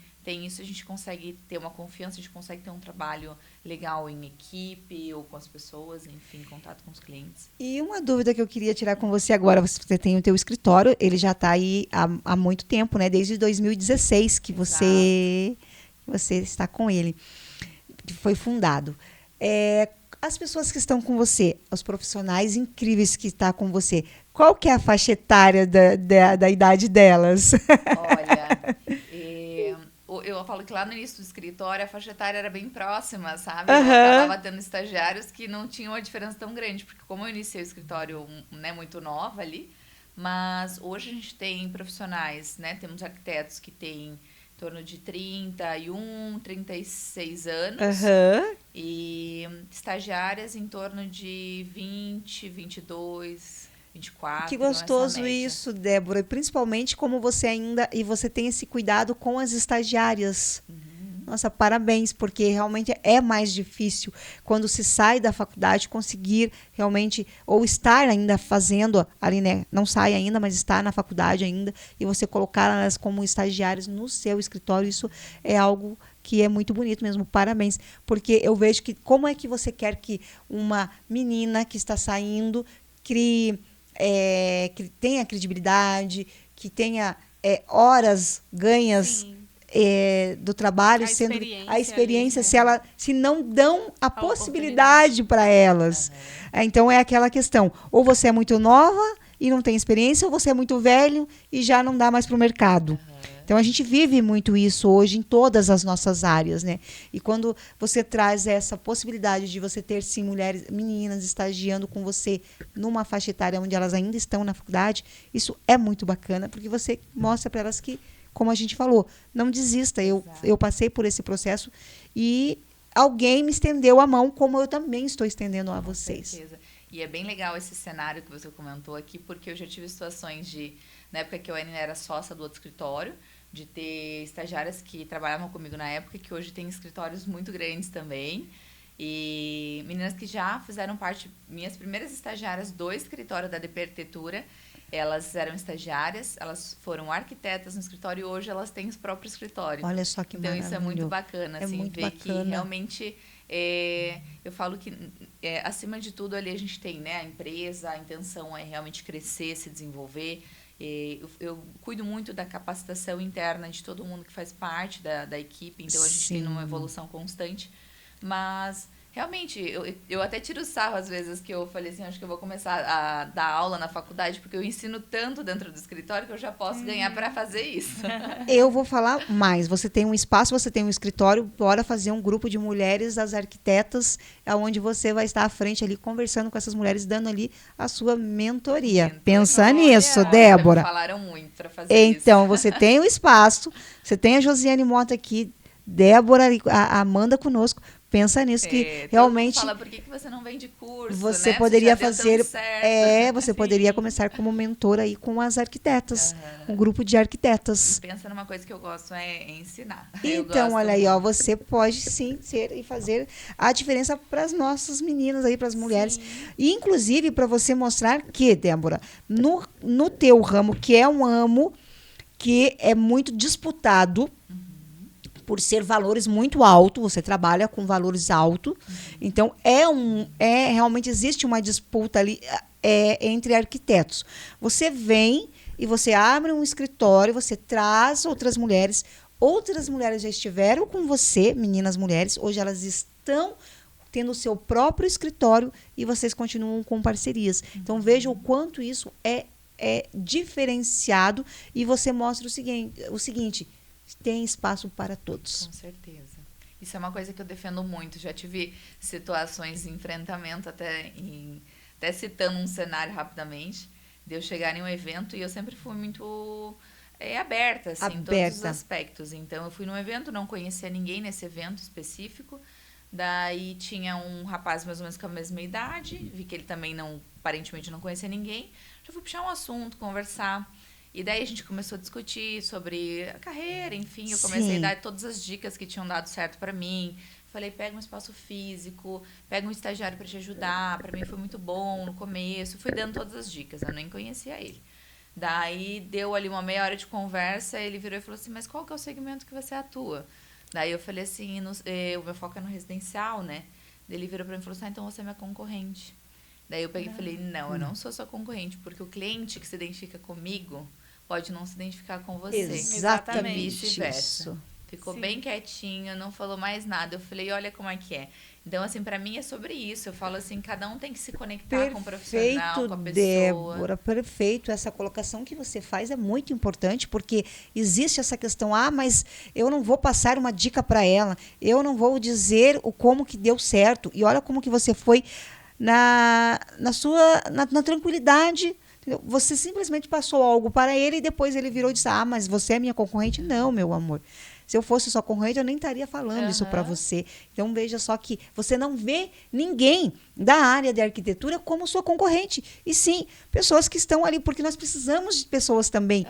isso, a gente consegue ter uma confiança, a gente consegue ter um trabalho legal em equipe ou com as pessoas, enfim, contato com os clientes.
E uma dúvida que eu queria tirar com você agora, você tem o teu escritório, ele já está aí há muito tempo, né? Desde 2016 que você está com ele, que foi fundado. As pessoas que estão com você, os profissionais incríveis que estão com você, qual que é a faixa etária da idade delas?
Olha, eu falo que lá no início do escritório a faixa etária era bem próxima, sabe? Eu acabava tendo estagiários que não tinham uma diferença tão grande, porque como eu iniciei o escritório, né, muito nova ali, mas hoje a gente tem profissionais, né? Temos arquitetos que têm em torno de 31, 36 anos. E estagiárias em torno de 20, 22, 24.
Que gostoso isso, Débora. Principalmente como você você tem esse cuidado com as estagiárias. Nossa, parabéns, porque realmente é mais difícil quando se sai da faculdade conseguir realmente, ou estar ainda fazendo ali, né? Não sai ainda, mas está na faculdade ainda, e você colocar elas como estagiárias no seu escritório, isso é algo que é muito bonito mesmo, parabéns. Porque eu vejo que como é que você quer que uma menina que está saindo que tenha credibilidade, que tenha horas ganhas do trabalho, a experiência ali, né? se não dão a possibilidade para elas. Então é aquela questão, ou você é muito nova e não tem experiência, ou você é muito velho e já não dá mais para o mercado. Então a gente vive muito isso hoje em todas as nossas áreas, né? E quando você traz essa possibilidade de você ter sim meninas estagiando com você numa faixa etária onde elas ainda estão na faculdade, isso é muito bacana, porque você mostra para elas que, como a gente falou, não desista. Eu passei por esse processo e alguém me estendeu a mão, como eu também estou estendendo a vocês.
Com certeza. E é bem legal esse cenário que você comentou aqui, porque eu já tive situações na época que eu ainda era sócia do outro escritório, de ter estagiárias que trabalhavam comigo na época, que hoje tem escritórios muito grandes também. E meninas que já fizeram parte, minhas primeiras estagiárias do escritório da DP Arquitetura, elas eram estagiárias, elas foram arquitetas no escritório e hoje elas têm os próprios escritórios.
Olha só que maravilha.
Então isso é muito bacana, assim,
muito
ver
bacana.
que realmente eu falo que acima de tudo ali a gente tem, né, a empresa, a intenção é realmente crescer, se desenvolver. Eu cuido muito da capacitação interna de todo mundo que faz parte da equipe, então a gente tem uma evolução constante, mas realmente eu até tiro sarro às vezes, que eu falei assim, acho que eu vou começar a dar aula na faculdade, porque eu ensino tanto dentro do escritório que eu já posso ganhar para fazer isso.
Eu vou falar mais, você tem um espaço, você tem um escritório, bora fazer um grupo de mulheres, das arquitetas, onde você vai estar à frente ali conversando com essas mulheres, dando ali a sua mentoria. Pensa nisso, Débora.
Me falaram muito para fazer
isso. Então, você tem o espaço, você tem a Josiane Mota aqui, Débora, a Amanda conosco, pensa nisso, que
Todo mundo
realmente
fala, por que você não vende curso,
você
né?
poderia
Você já deu
fazer,
tanto certo.
você poderia começar como mentora aí com as arquitetas, um grupo de
E
arquitetas.
pensa numa coisa que eu gosto, é ensinar. Eu
Então,
gosto
olha aí, ó,
muito.
você pode sim ser e fazer a diferença para as nossas meninas aí, para as mulheres.
Sim.
E, inclusive, para você mostrar que, Débora, no teu ramo, que é um ramo que é muito disputado, por ser valores muito altos, você trabalha com valores altos, então realmente existe uma disputa ali entre arquitetos. Você vem e você abre um escritório, você traz outras mulheres já estiveram com você, meninas mulheres, hoje elas estão tendo o seu próprio escritório e vocês continuam com parcerias. Então veja o quanto isso é diferenciado e você mostra o seguinte, tem espaço para todos.
Com certeza. Isso é uma coisa que eu defendo muito. Já tive situações de enfrentamento, até citando um cenário rapidamente, de eu chegar em um evento e eu sempre fui muito aberta, assim, em todos os aspectos. Então, eu fui num evento, não conhecia ninguém nesse evento específico. Daí tinha um rapaz mais ou menos com a mesma idade, vi que ele também aparentemente não conhecia ninguém. Já fui puxar um assunto, conversar. E daí a gente começou a discutir sobre a carreira, enfim, eu comecei a dar todas as dicas que tinham dado certo para mim. Falei, pega um espaço físico, pega um estagiário para te ajudar. Para mim foi muito bom no começo. Fui dando todas as dicas, eu nem conhecia ele. Daí deu ali uma meia hora de conversa, ele virou e falou assim, mas qual que é o segmento que você atua? Daí eu falei assim, o meu foco é no residencial, né? Daí ele virou para mim e falou assim, então você é minha concorrente. Daí eu peguei e falei, não, eu não sou sua concorrente, porque o cliente que se identifica comigo pode não se identificar com você.
Exatamente.
E vice-versa.
Isso.
Ficou bem quietinho, não falou mais nada. Eu falei, olha como é que é. Então, assim, pra mim é sobre isso. Eu falo assim, cada um tem que se conectar com o profissional, com a pessoa.
Débora, perfeito. Essa colocação que você faz é muito importante, porque existe essa questão, mas eu não vou passar uma dica para ela, eu não vou dizer como que deu certo. E olha como que você foi na tranquilidade. Você simplesmente passou algo para ele e depois ele virou e disse, mas você é minha concorrente? Não, meu amor. Se eu fosse sua concorrente, eu nem estaria falando isso para você. Então, veja só que você não vê ninguém da área de arquitetura como sua concorrente. E sim, pessoas que estão ali, porque nós precisamos de pessoas também.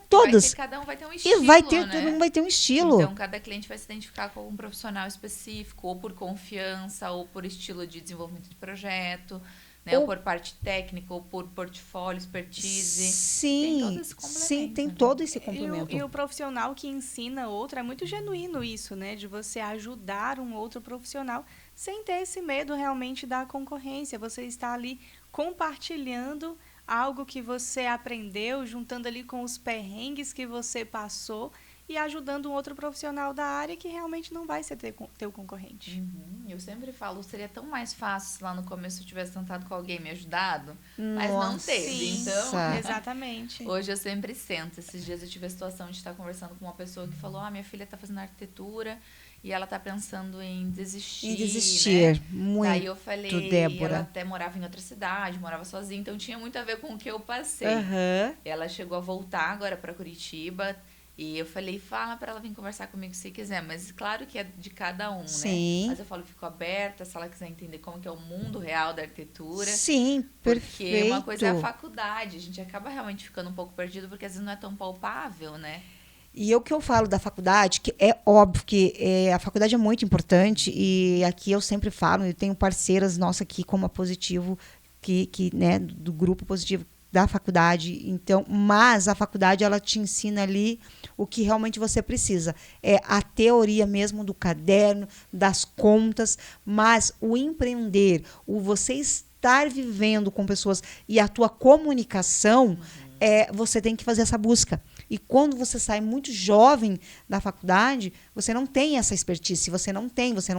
Todas.
Cada um vai ter um estilo,
e todo
né?
mundo vai ter um estilo.
Então, cada cliente vai se identificar com um profissional específico, ou por confiança, ou por estilo de desenvolvimento de projeto, né? Ou por parte técnica, ou por portfólio, expertise.
Sim,
tem todo esse complemento.
Sim, tem todo esse complemento.
E o profissional que ensina outro, é muito genuíno isso, né? De você ajudar um outro profissional sem ter esse medo realmente da concorrência. Você está ali compartilhando algo que você aprendeu, juntando ali com os perrengues que você passou e ajudando um outro profissional da área que realmente não vai ser teu concorrente.
Eu sempre falo, seria tão mais fácil se lá no começo eu tivesse tentado com alguém me ajudado, mas não teve.
Sim,
então,
exatamente.
Hoje eu sempre sento. Esses dias eu tive a situação de estar conversando com uma pessoa que falou, minha filha está fazendo arquitetura e ela está pensando em desistir.
Né? Muito,
Aí eu falei,
Débora.
Ela até morava em outra cidade, morava sozinha, então tinha muito a ver com o que eu passei. Ela chegou a voltar agora para Curitiba. E eu falei, fala para ela vir conversar comigo se quiser. Mas claro que é de cada um,
Sim.
né? Mas eu falo, fico aberta se ela quiser entender como que é o mundo real da arquitetura.
Sim, perfeito.
Porque uma coisa é a faculdade. A gente acaba realmente ficando um pouco perdido, porque às vezes não é tão palpável, né?
E o que eu falo da faculdade, que é óbvio que a faculdade é muito importante. E aqui eu sempre falo, eu tenho parceiras nossas aqui como a Positivo, né, do grupo Positivo da faculdade. Então, mas a faculdade ela te ensina ali o que realmente você precisa. É a teoria mesmo do caderno, das contas, mas o empreender, o você estar vivendo com pessoas e a tua comunicação, você tem que fazer essa busca. E quando você sai muito jovem da faculdade, você não tem essa expertise, você não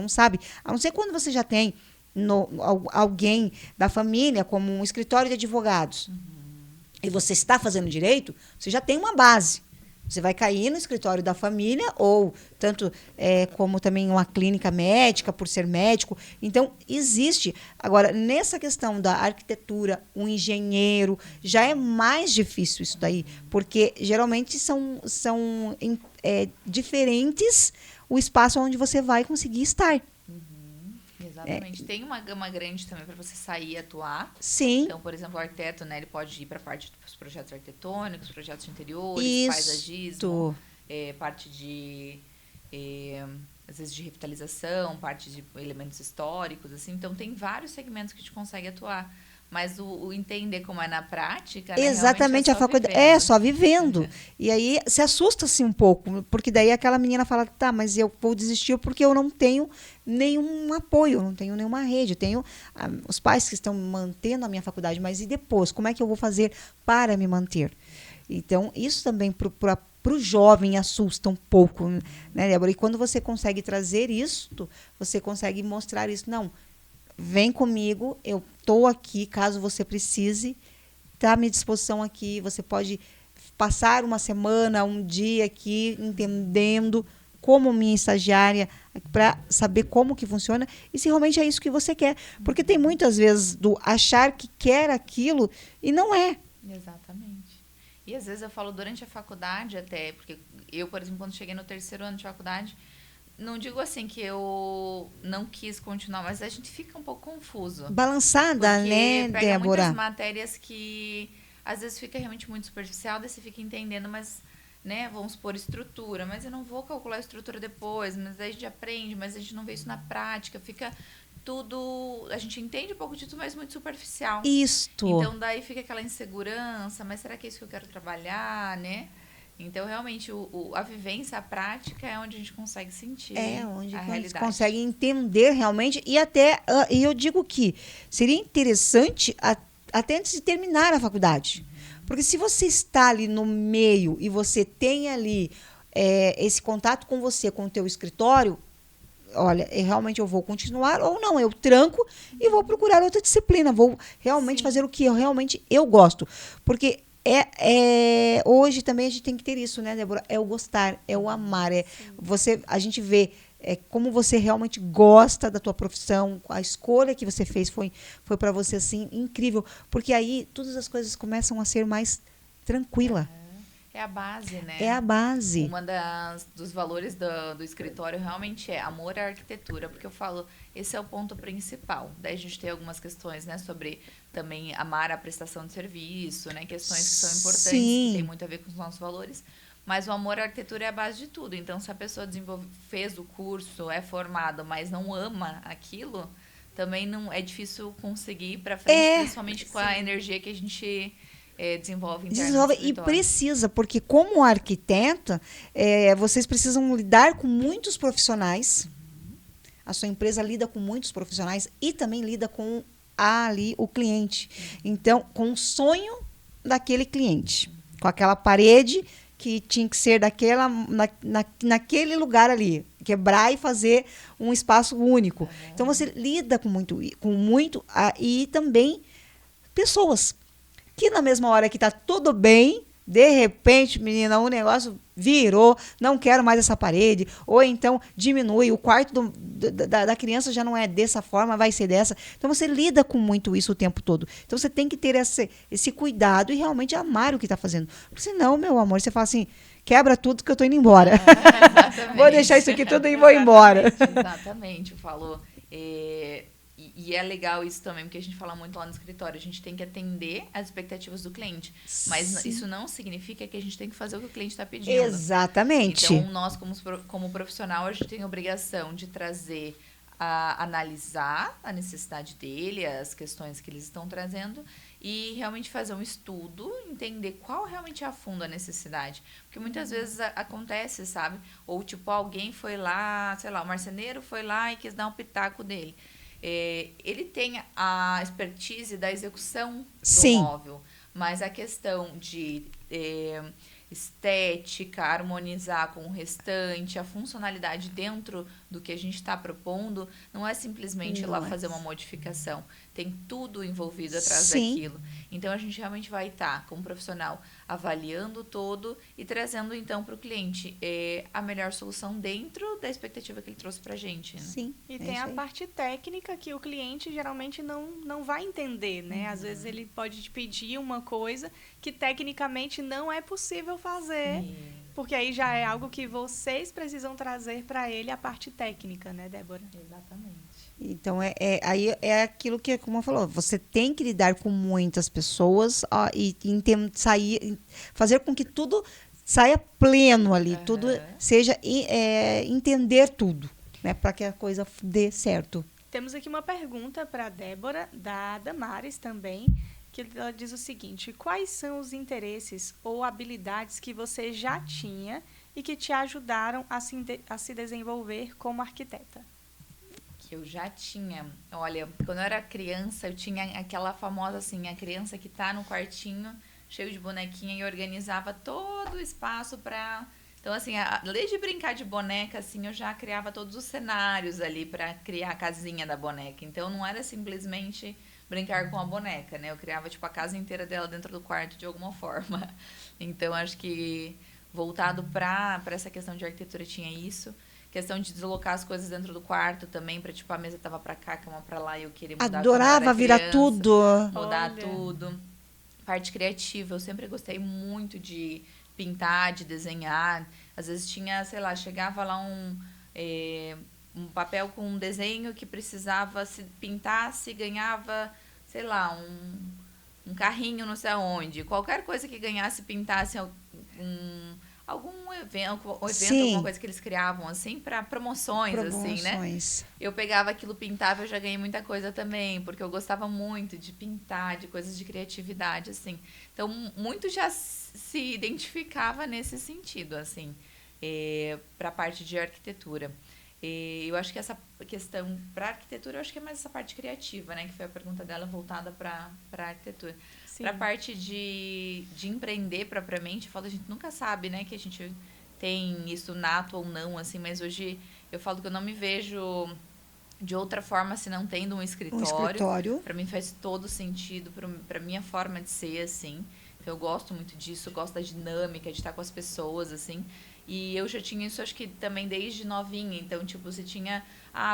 sabe. A não ser quando você já tem alguém da família, como um escritório de advogados, e você está fazendo direito, você já tem uma base. Você vai cair no escritório da família, ou tanto como também uma clínica médica, por ser médico. Então, existe. Agora, nessa questão da arquitetura, o engenheiro, já é mais difícil isso daí, porque geralmente são diferentes o espaço onde você vai conseguir estar.
Exatamente. Tem uma gama grande também para você sair e atuar.
Sim.
Então, por exemplo, o arquiteto, né, ele pode ir para a parte dos projetos arquitetônicos, projetos de interiores,
Isso.
paisagismo, parte de, às vezes, de revitalização, parte de elementos históricos, assim. Então, tem vários segmentos que a gente consegue atuar. Mas o entender como é na prática, né,
exatamente,
é
a faculdade é só vivendo. E aí se assusta assim um pouco, porque daí aquela menina fala, tá, mas eu vou desistir porque eu não tenho nenhum apoio, eu não tenho nenhuma rede, eu tenho os pais que estão mantendo a minha faculdade, mas e depois, como é que eu vou fazer para me manter? Então, isso também para o jovem assusta um pouco, né, Débora? E quando você consegue trazer isso, você consegue mostrar isso. Não, vem comigo, eu estou aqui, caso você precise, está à minha disposição aqui. Você pode passar uma semana, um dia aqui, entendendo como minha estagiária, para saber como que funciona e se realmente é isso que você quer. Porque tem muitas vezes do achar que quer aquilo e não é.
Exatamente. E às vezes eu falo durante a faculdade até, porque eu, por exemplo, quando cheguei no 3º ano de faculdade, não digo assim que eu não quis continuar, mas a gente fica um pouco confuso.
Balançada, né,
pega
Débora?
muitas matérias que às vezes fica realmente muito superficial, daí você fica entendendo, mas, né, vamos supor estrutura, mas eu não vou calcular a estrutura depois, mas daí a gente aprende, mas a gente não vê isso na prática, fica tudo, a gente entende um pouco de tudo, mas muito superficial.
Isto.
Então daí fica aquela insegurança, mas será que é isso que eu quero trabalhar, né? Então, realmente, a vivência, a prática é onde a gente consegue sentir
onde
a
a gente
realidade.
consegue entender realmente. E até, e eu digo que seria interessante até antes de terminar a faculdade. Porque se você está ali no meio e você tem ali esse contato com você, com o teu escritório, olha, realmente eu vou continuar ou não, eu tranco e vou procurar outra disciplina, vou realmente fazer o que eu gosto. Porque hoje também a gente tem que ter isso, né, Débora? É o gostar, é o amar. A gente vê como você realmente gosta da tua profissão, a escolha que você fez foi para você assim incrível, porque aí todas as coisas começam a ser mais tranquila.
É a base, né?
É a base.
Uma dos valores do escritório realmente é amor à arquitetura, porque eu falo, esse é o ponto principal. Daí a gente tem algumas questões, né, sobre também amar a prestação de serviço, né, questões que são importantes, que tem muito a ver com os nossos valores. Mas o amor à arquitetura é a base de tudo. Então, se a pessoa fez o curso, é formada, mas não ama aquilo, também não é difícil conseguir ir para frente, principalmente com a energia que a gente desenvolve
e precisa, porque como arquiteta, vocês precisam lidar com muitos profissionais. A sua empresa lida com muitos profissionais e também lida com o cliente. Então, com o sonho daquele cliente, com aquela parede que tinha que ser naquele lugar ali, quebrar e fazer um espaço único. Então, você lida com muito e também pessoas que na mesma hora que está tudo bem, de repente, menina, o negócio virou, não quero mais essa parede, ou então diminui, o quarto da criança já não é dessa forma, vai ser dessa. Então, você lida com muito isso o tempo todo. Então, você tem que ter esse cuidado e realmente amar o que está fazendo. Porque senão, meu amor, você fala assim, quebra tudo que eu estou indo embora. Vou deixar isso aqui tudo e vou embora.
Exatamente, falou. E é legal isso também, porque a gente fala muito lá no escritório, a gente tem que atender às expectativas do cliente. Mas isso não significa que a gente tem que fazer o que o cliente está pedindo.
Exatamente.
Então, nós, como profissional, a gente tem a obrigação de trazer, analisar a necessidade dele, as questões que eles estão trazendo, e realmente fazer um estudo, entender qual realmente é a fundo a necessidade. Porque muitas vezes acontece, sabe? Ou, tipo, alguém foi lá, sei lá, o marceneiro foi lá e quis dar um pitaco dele. Ele tem a expertise da execução do móvel, mas a questão de estética, harmonizar com o restante, a funcionalidade dentro do que a gente está propondo, não é simplesmente ir lá fazer uma modificação. Tem tudo envolvido atrás daquilo. Então, a gente realmente vai estar, como profissional, avaliando todo e trazendo, então, para o cliente a melhor solução dentro da expectativa que ele trouxe para a gente. Né?
Sim. E tem a parte técnica que o cliente geralmente não vai entender, né? Às vezes ele pode te pedir uma coisa que tecnicamente não é possível fazer, porque aí já é algo que vocês precisam trazer para ele a parte técnica, né, Débora?
Exatamente.
Então, aí é aquilo que, como eu falou, você tem que lidar com muitas pessoas e fazer com que tudo saia pleno ali, tudo seja entender tudo, né, para que a coisa dê certo.
Temos aqui uma pergunta para a Débora, da Damares também, que ela diz o seguinte: quais são os interesses ou habilidades que você já tinha e que te ajudaram a se desenvolver como arquiteta?
Que eu já tinha. Olha, quando eu era criança, eu tinha aquela famosa, assim, a criança que tá no quartinho, cheio de bonequinha, e organizava todo o espaço para... Então, assim, desde brincar de boneca, assim, eu já criava todos os cenários ali para criar a casinha da boneca. Então, não era simplesmente brincar com a boneca, né? Eu criava, tipo, a casa inteira dela dentro do quarto de alguma forma. Então, acho que voltado para essa questão de arquitetura tinha isso. Questão de deslocar as coisas dentro do quarto também, para tipo, a mesa tava para cá, a cama para lá, e eu queria mudar.
Adorava virar
criança,
tudo.
Mudar tudo. Parte criativa, eu sempre gostei muito de pintar, de desenhar. Às vezes tinha, sei lá, chegava lá um papel com um desenho que precisava se pintasse, ganhava, sei lá, um carrinho não sei aonde. Qualquer coisa que ganhasse, pintasse algum evento, alguma coisa que eles criavam, assim, para promoções, assim, né? Eu pegava aquilo, pintava, eu já ganhei muita coisa também, porque eu gostava muito de pintar, de coisas de criatividade, assim. Então, muito já se identificava nesse sentido, assim, para a parte de arquitetura. Eu acho que essa questão para arquitetura, eu acho que é mais essa parte criativa, né? Que foi a pergunta dela voltada para arquitetura. Para a parte de empreender propriamente, eu falo, a gente nunca sabe, né? Que a gente tem isso nato ou não, assim. Mas hoje eu falo que eu não me vejo de outra forma se não tendo um escritório. Para mim faz todo sentido, para minha forma de ser, assim. Então, eu gosto muito disso, eu gosto da dinâmica, de estar com as pessoas, assim. E eu já tinha isso, acho que também desde novinha. Então, tipo, você tinha...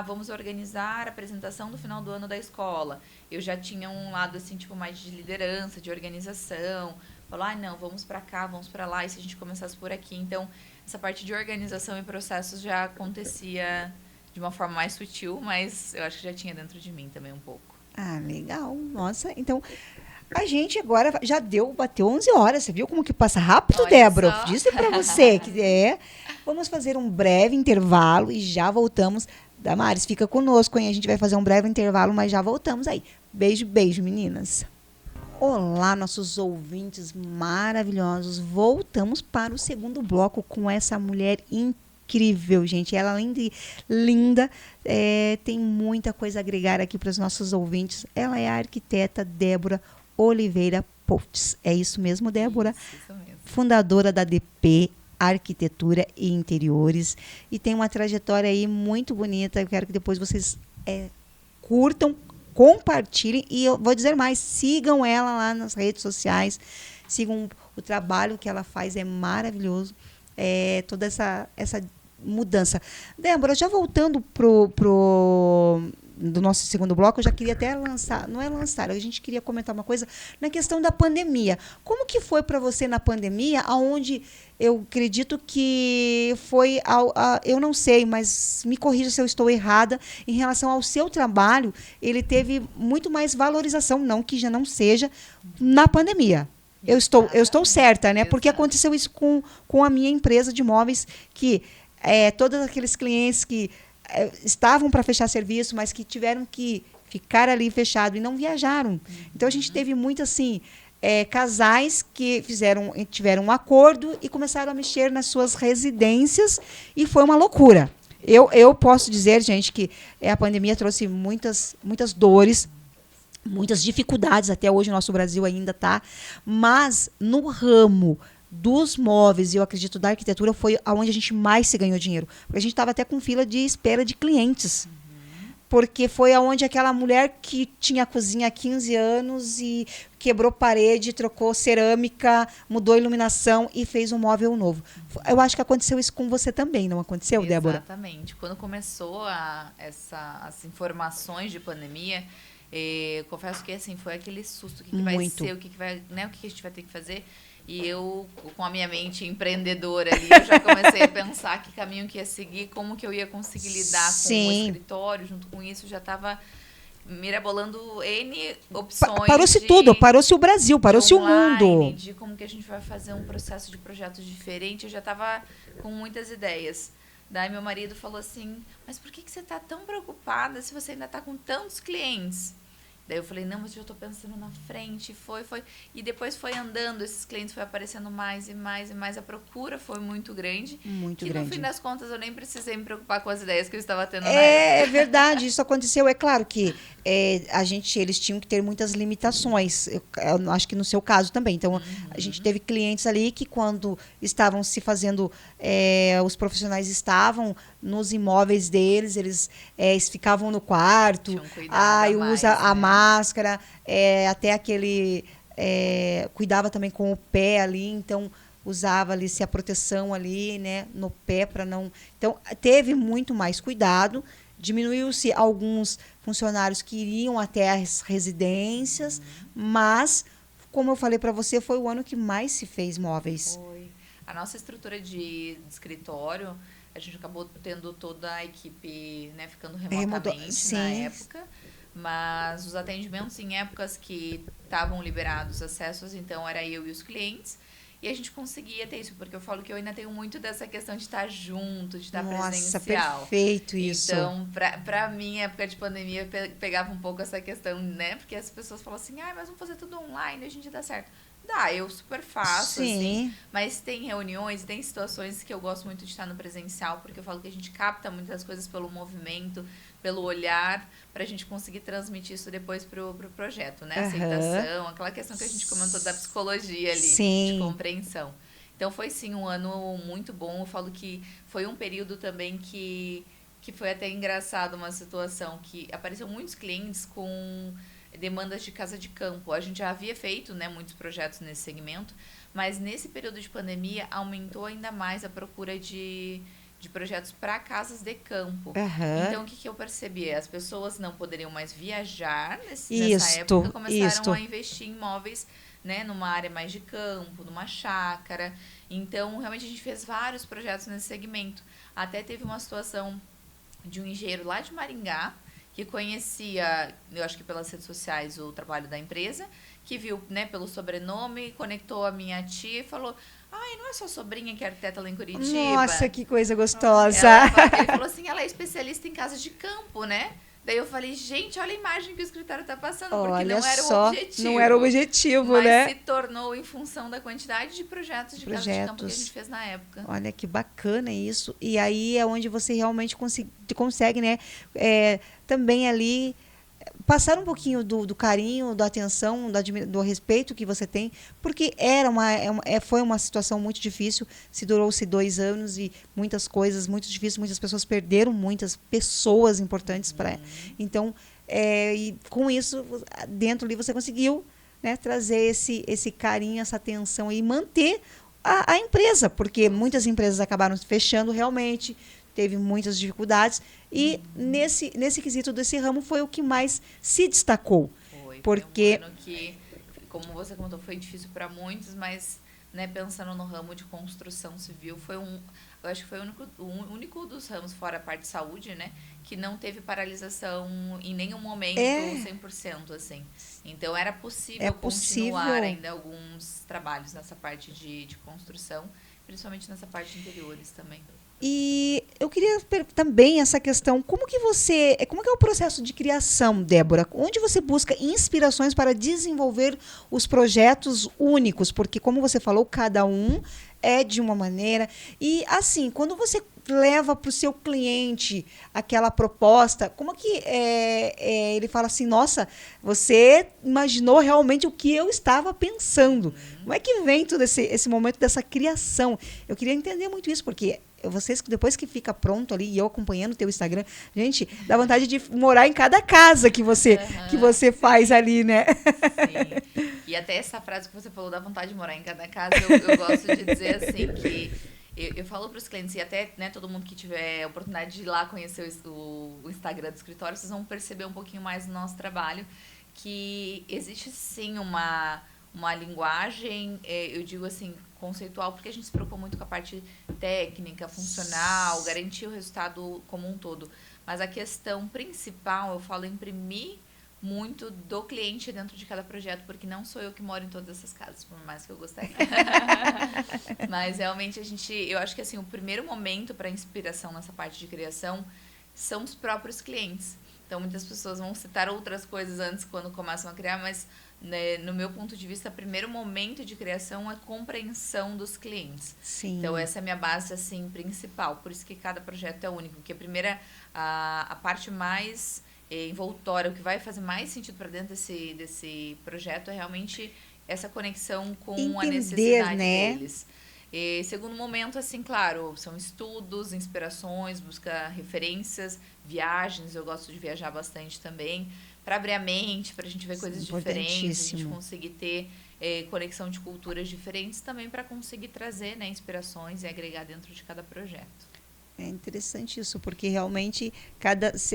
vamos organizar a apresentação do final do ano da escola. Eu já tinha um lado, assim, tipo, mais de liderança, de organização. Falar, não, vamos para cá, vamos para lá. E se a gente começasse por aqui? Então, essa parte de organização e processos já acontecia de uma forma mais sutil, mas eu acho que já tinha dentro de mim também um pouco.
Legal. Nossa, então... A gente agora já bateu 11 horas. Você viu como que passa rápido, olha, Débora? Eu disse para você que Vamos fazer um breve intervalo e já voltamos. Damares, fica conosco, hein? A gente vai fazer um breve intervalo, mas já voltamos aí. Beijo, beijo, meninas. Olá, nossos ouvintes maravilhosos. Voltamos para o segundo bloco com essa mulher incrível, gente. Ela, além de linda, tem muita coisa a agregar aqui para os nossos ouvintes. Ela é a arquiteta Débora Oliveira Potes. É isso mesmo, Débora?
Isso mesmo.
Fundadora da DP Arquitetura e Interiores. E tem uma trajetória aí muito bonita. Eu quero que depois vocês curtam, compartilhem. E eu vou dizer mais, sigam ela lá nas redes sociais. Sigam o trabalho que ela faz, é maravilhoso. Toda essa mudança. Débora, já voltando do nosso segundo bloco, eu já queria até a gente queria comentar uma coisa na questão da pandemia. Como que foi para você na pandemia, onde eu acredito que foi, eu não sei, mas me corrija se eu estou errada, em relação ao seu trabalho, ele teve muito mais valorização, não que já não seja, na pandemia. Eu estou certa, né? Porque aconteceu isso com a minha empresa de móveis, que todos aqueles clientes que estavam para fechar serviço, mas que tiveram que ficar ali fechado e não viajaram. Então, a gente teve muito, assim, casais que tiveram um acordo e começaram a mexer nas suas residências e foi uma loucura. Eu posso dizer, gente, que a pandemia trouxe muitas dores, muitas dificuldades, até hoje o nosso Brasil ainda está, mas no ramo dos móveis, e eu acredito da arquitetura, foi onde a gente mais se ganhou dinheiro. Porque a gente estava até com fila de espera de clientes. Porque foi onde aquela mulher que tinha a cozinha há 15 anos e quebrou parede, trocou cerâmica, mudou a iluminação e fez um móvel novo. Eu acho que aconteceu isso com você também, não aconteceu, Débora?
Exatamente. Quando começou as informações de pandemia, confesso que assim, foi aquele susto, o que vai ser, o que vai, né, o que a gente vai ter que fazer. E eu, com a minha mente empreendedora ali, eu já comecei a pensar que caminho que ia seguir, como que eu ia conseguir lidar com o escritório, junto com isso, já estava mirabolando N opções.
Parou-se tudo, parou-se o Brasil, parou-se o mundo.
De como que a gente vai fazer um processo de projetos diferente, eu já estava com muitas ideias. Daí meu marido falou assim, mas por que você está tão preocupada se você ainda está com tantos clientes? Daí eu falei, não, mas eu já estou pensando na frente, foi. E depois foi andando, esses clientes foi aparecendo mais e mais e mais. A procura foi muito grande.
Muito grande.
E no fim das contas eu nem precisei me preocupar com as ideias que eu estava tendo na
época. É verdade, isso aconteceu. É claro que eles tinham que ter muitas limitações. Eu acho que no seu caso também. Então, a gente teve clientes ali que quando estavam se fazendo, os profissionais estavam nos imóveis deles, eles ficavam no quarto, usa a máscara, até aquele cuidava também com o pé ali, então usava ali a proteção ali, né, no pé para não. Então teve muito mais cuidado, diminuiu-se alguns funcionários que iriam até as residências, mas como eu falei para você, foi o ano que mais se fez móveis.
Foi. A nossa estrutura de escritório, a gente acabou tendo toda a equipe, né, ficando remotamente na época, mas os atendimentos em épocas que estavam liberados acessos, então era eu e os clientes, e a gente conseguia ter isso, porque eu falo que eu ainda tenho muito dessa questão de estar junto, de estar presencial.
Nossa, perfeito isso.
Então, pra mim, época de pandemia, pegava um pouco essa questão, né, porque as pessoas falam assim, mas vamos fazer tudo online, a gente dá certo. Dá, eu super faço, assim, mas tem reuniões, tem situações que eu gosto muito de estar no presencial, porque eu falo que a gente capta muitas coisas pelo movimento, pelo olhar, pra gente conseguir transmitir isso depois pro projeto, né? Aceitação, aquela questão que a gente comentou da psicologia ali, de compreensão. Então, foi sim um ano muito bom, eu falo que foi um período também que foi até engraçado, uma situação que apareceu muitos clientes com demandas de casa de campo. A gente já havia feito, né, muitos projetos nesse segmento, mas nesse período de pandemia aumentou ainda mais a procura de projetos para casas de campo. Então, o que eu percebi? As pessoas não poderiam mais viajar nessa época, começaram a investir em imóveis, né, numa área mais de campo, numa chácara. Então, realmente, a gente fez vários projetos nesse segmento. Até teve uma situação de um engenheiro lá de Maringá, que conhecia, eu acho que pelas redes sociais, o trabalho da empresa, que viu, né, pelo sobrenome, conectou a minha tia e falou, não é sua sobrinha que é arquiteta lá em Curitiba?
Nossa, que coisa gostosa.
Ele falou assim, ela é especialista em casas de campo, né? Daí eu falei, gente, olha a imagem que o escritório está passando, porque não era o objetivo.
Não era o objetivo,
mas
né?
Mas se tornou em função da quantidade de projetos de casa de campo que a gente fez na época.
Olha que bacana isso. E aí é onde você realmente consegue, né? Também ali passar um pouquinho do carinho, da atenção, do respeito que você tem, porque foi uma situação muito difícil, durou-se 2 anos e muitas coisas muito difíceis, muitas pessoas perderam muitas pessoas importantes para. Então, e com isso, dentro ali você conseguiu, né, trazer esse carinho, essa atenção e manter a empresa, porque muitas empresas acabaram fechando realmente, teve muitas dificuldades e nesse quesito desse ramo foi o que mais se destacou.
Foi um ano que, como você comentou, foi difícil para muitos, mas, né, pensando no ramo de construção civil, eu acho que foi o único dos ramos, fora a parte de saúde, né, que não teve paralisação em nenhum momento 100%, assim. Então, era possível continuar ainda alguns trabalhos nessa parte de construção, principalmente nessa parte de interiores também.
E eu queria também essa questão, como que é o processo de criação, Débora? Onde você busca inspirações para desenvolver os projetos únicos? Porque, como você falou, cada um é de uma maneira. E, assim, quando você leva para o seu cliente aquela proposta, como que ele fala assim, nossa, você imaginou realmente o que eu estava pensando? Como é que vem todo esse momento dessa criação? Eu queria entender muito isso, porque vocês, depois que fica pronto ali, e eu acompanhando o teu Instagram, gente, dá vontade de morar em cada casa que você faz ali, né?
Sim. E até essa frase que você falou, dá vontade de morar em cada casa, eu gosto de dizer assim, que eu falo para os clientes, e até, né, todo mundo que tiver a oportunidade de ir lá conhecer o Instagram do escritório, vocês vão perceber um pouquinho mais do nosso trabalho, que existe sim uma uma linguagem, eu digo assim, conceitual, porque a gente se preocupa muito com a parte técnica, funcional, garantir o resultado como um todo. Mas a questão principal, eu falo imprimir muito do cliente dentro de cada projeto, porque não sou eu que moro em todas essas casas, por mais que eu gostaria. Mas realmente eu acho que assim, o primeiro momento para inspiração nessa parte de criação são os próprios clientes. Então muitas pessoas vão citar outras coisas antes quando começam a criar, mas né, no meu ponto de vista, o primeiro momento de criação é a compreensão dos clientes.
Sim.
Então essa é a minha base assim principal, por isso que cada projeto é único, porque a primeira a parte mais envoltória, o que vai fazer mais sentido para dentro desse projeto é realmente essa conexão com a necessidade deles. E, segundo momento, assim, claro, são estudos, inspirações, busca referências, viagens, eu gosto de viajar bastante também, para abrir a mente, para a gente ver coisas diferentes, a gente conseguir ter conexão de culturas diferentes, também para conseguir trazer, né, inspirações e agregar dentro de cada projeto.
É interessante isso, porque realmente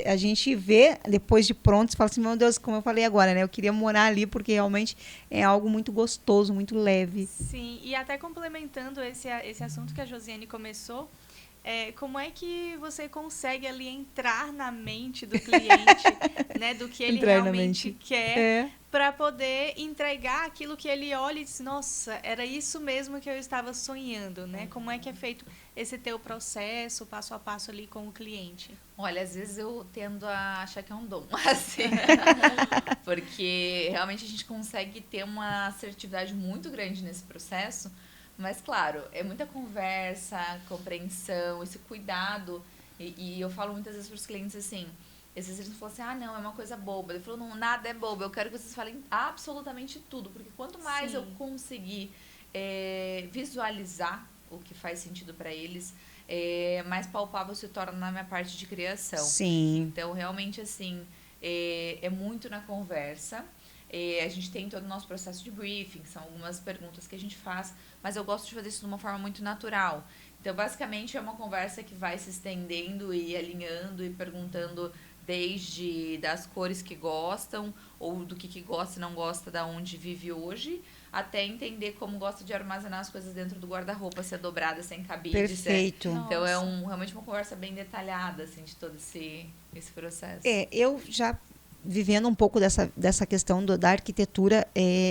a gente vê depois de pronto, você fala assim, meu Deus, como eu falei agora, né? Eu queria morar ali porque realmente é algo muito gostoso, muito leve.
Sim, e até complementando esse assunto que a Josiane começou, como é que você consegue ali entrar na mente do cliente, né, do que ele realmente quer, para poder entregar aquilo que ele olha e diz, nossa, era isso mesmo que eu estava sonhando, né? Como é que é feito esse teu processo, passo a passo ali com o cliente?
Olha, às vezes eu tendo a achar que é um dom, assim, porque realmente a gente consegue ter uma assertividade muito grande nesse processo, mas, claro, é muita conversa, compreensão, esse cuidado. E eu falo muitas vezes para os clientes assim, esses clientes falam assim, não, é uma coisa boba. Eu falo, não, nada é bobo, eu quero que vocês falem absolutamente tudo. Porque quanto mais eu conseguir visualizar o que faz sentido para eles, mais palpável se torna na minha parte de criação.
Sim.
Então, realmente, assim, é muito na conversa. A gente tem todo o nosso processo de briefing, são algumas perguntas que a gente faz, mas eu gosto de fazer isso de uma forma muito natural. Então, basicamente, é uma conversa que vai se estendendo e alinhando e perguntando desde das cores que gostam, ou do que gosta e não gosta, da onde vive hoje, até entender como gosta de armazenar as coisas dentro do guarda-roupa, se é dobrada, se é em cabide.
Perfeito.
Então, é realmente uma conversa bem detalhada, assim, de todo esse processo.
Eu já vivendo um pouco dessa questão da arquitetura,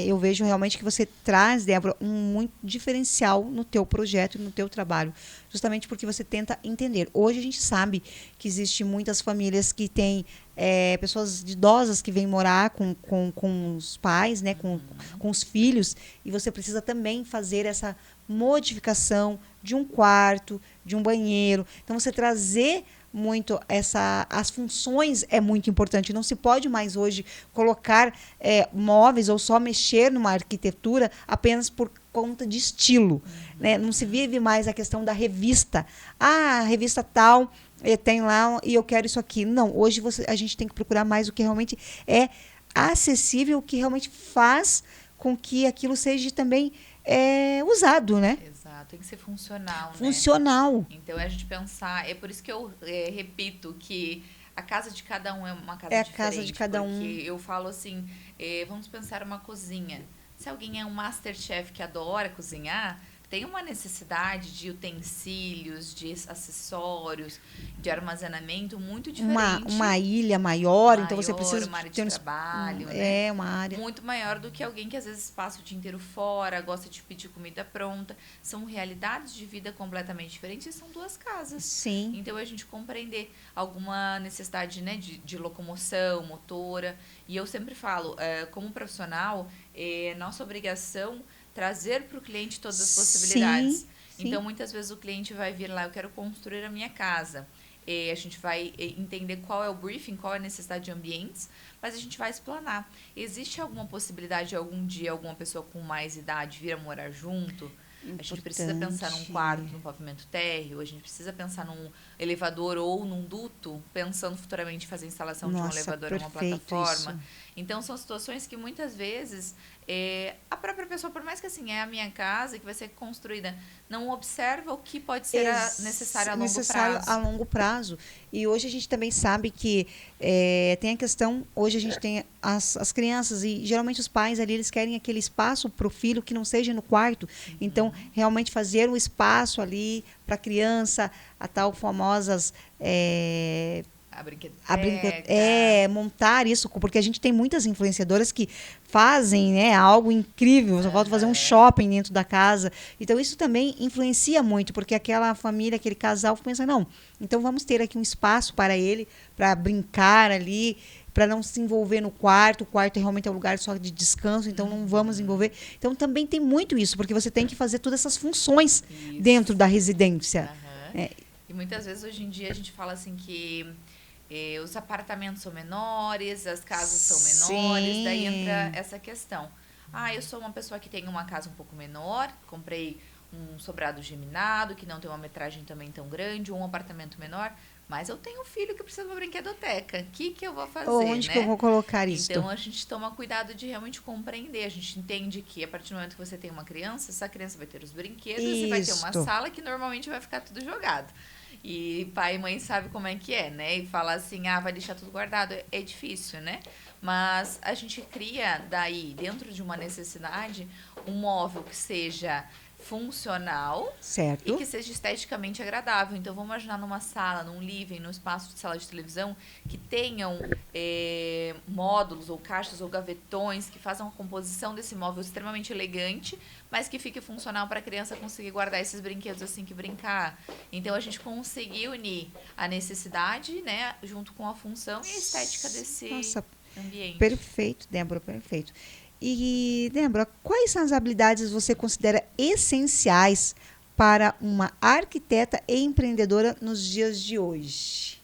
eu vejo realmente que você traz, Débora, muito diferencial no teu projeto, no teu trabalho, justamente porque você tenta entender. Hoje a gente sabe que existe muitas famílias que têm pessoas idosas que vêm morar com os pais, né, com os filhos, e você precisa também fazer essa modificação de um quarto, de um banheiro. Então, você trazer muito as funções é muito importante. Não se pode mais hoje colocar móveis ou só mexer numa arquitetura apenas por conta de estilo, né? Não se vive mais a questão da revista. A revista tal tem lá e eu quero isso aqui. Não, hoje a gente tem que procurar mais o que realmente é acessível, o que realmente faz com que aquilo seja também usado, né?
Exato, tem que ser funcional,
funcional.
Né? Então, é a gente pensar... É por isso que eu repito que a casa de cada um é uma casa diferente. É a casa de cada um. Porque eu falo assim, vamos pensar uma cozinha. Se alguém é um masterchef que adora cozinhar, tem uma necessidade de utensílios, de acessórios, de armazenamento muito diferente.
Uma ilha maior, então você precisa
uma área de trabalho, né?
Uma área
muito maior do que alguém que às vezes passa o dia inteiro fora, gosta de pedir comida pronta. São realidades de vida completamente diferentes e são duas casas.
Sim.
Então a gente compreender alguma necessidade, né, de locomoção, motora. E eu sempre falo, como profissional, nossa obrigação trazer para o cliente todas as possibilidades.
Sim.
Então, muitas vezes o cliente vai vir lá, eu quero construir a minha casa. A gente vai entender qual é o briefing, qual é a necessidade de ambientes, mas a gente vai explanar. Existe alguma possibilidade de algum dia alguma pessoa com mais idade vir a morar junto? A gente precisa pensar num quarto, num pavimento térreo, a gente precisa pensar num elevador ou num duto, pensando futuramente em fazer a instalação de um elevador ou uma plataforma. Isso. Então, são situações que muitas vezes a própria pessoa, por mais que assim, é a minha casa que vai ser construída, não observa o que pode ser necessário a longo prazo.
A longo prazo. E hoje a gente também sabe que tem a questão, hoje a gente tem as crianças e geralmente os pais ali, eles querem aquele espaço para o filho que não seja no quarto. Então, realmente fazer um espaço ali para a criança, a tal famosas... montar isso, porque a gente tem muitas influenciadoras que fazem, né, algo incrível, só falta fazer um shopping dentro da casa. Então, isso também influencia muito, porque aquela família, aquele casal pensa, não, então vamos ter aqui um espaço para ele, para brincar ali, para não se envolver no quarto. O quarto realmente é um lugar só de descanso, então não vamos envolver. Então, também tem muito isso, porque você tem que fazer todas essas funções dentro da residência.
E muitas vezes, hoje em dia, a gente fala assim que os apartamentos são menores, as casas são menores, daí entra essa questão. Eu sou uma pessoa que tem uma casa um pouco menor, comprei um sobrado geminado, que não tem uma metragem também tão grande, um apartamento menor, mas eu tenho um filho que precisa de uma brinquedoteca. O que eu vou fazer,
Onde que eu vou colocar isso?
Então, a gente toma cuidado de realmente compreender. A gente entende que, a partir do momento que você tem uma criança, essa criança vai ter os brinquedos e vai ter uma sala que normalmente vai ficar tudo jogado. E pai e mãe sabe como é que é, né? E fala assim, vai deixar tudo guardado. É difícil, né? Mas a gente cria daí, dentro de uma necessidade, um móvel que seja funcional,
certo,
e que seja esteticamente agradável. Então, vamos imaginar numa sala, num living, num espaço de sala de televisão, que tenham módulos ou caixas ou gavetões que façam a composição desse móvel extremamente elegante, mas que fique funcional para a criança conseguir guardar esses brinquedos assim que brincar. Então, a gente conseguiu unir a necessidade, né, junto com a função e a estética desse ambiente.
Perfeito, Débora, perfeito. E, Débora, quais são as habilidades você considera essenciais para uma arquiteta e empreendedora nos dias de hoje?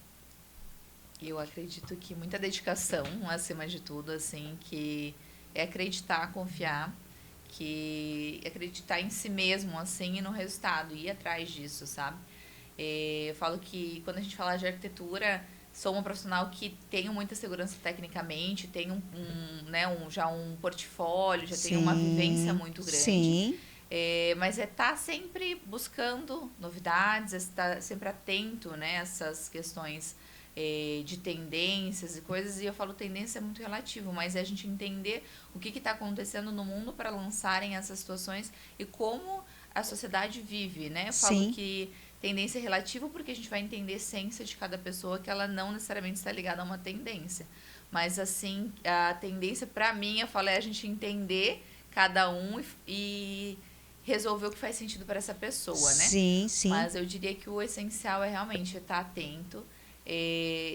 Eu acredito que muita dedicação, acima de tudo, assim, que é acreditar, confiar, que acreditar em si mesmo, assim, e no resultado, ir atrás disso, sabe? Eu falo que quando a gente fala de arquitetura, sou uma profissional que tenho muita segurança tecnicamente, tenho já um portfólio, já tenho uma vivência muito grande.
Sim.
Mas estar sempre buscando novidades, estar sempre atento, né, a essas questões de tendências e coisas. E eu falo tendência é muito relativo, mas é a gente entender o que está acontecendo no mundo para lançarem essas situações e como a sociedade vive, né? Eu falo que tendência é relativa porque a gente vai entender a essência de cada pessoa, que ela não necessariamente está ligada a uma tendência. Mas, assim, a tendência, para mim, eu falo, é a gente entender cada um e resolver o que faz sentido para essa pessoa, né?
Sim, sim.
Mas eu diria que o essencial é realmente estar atento,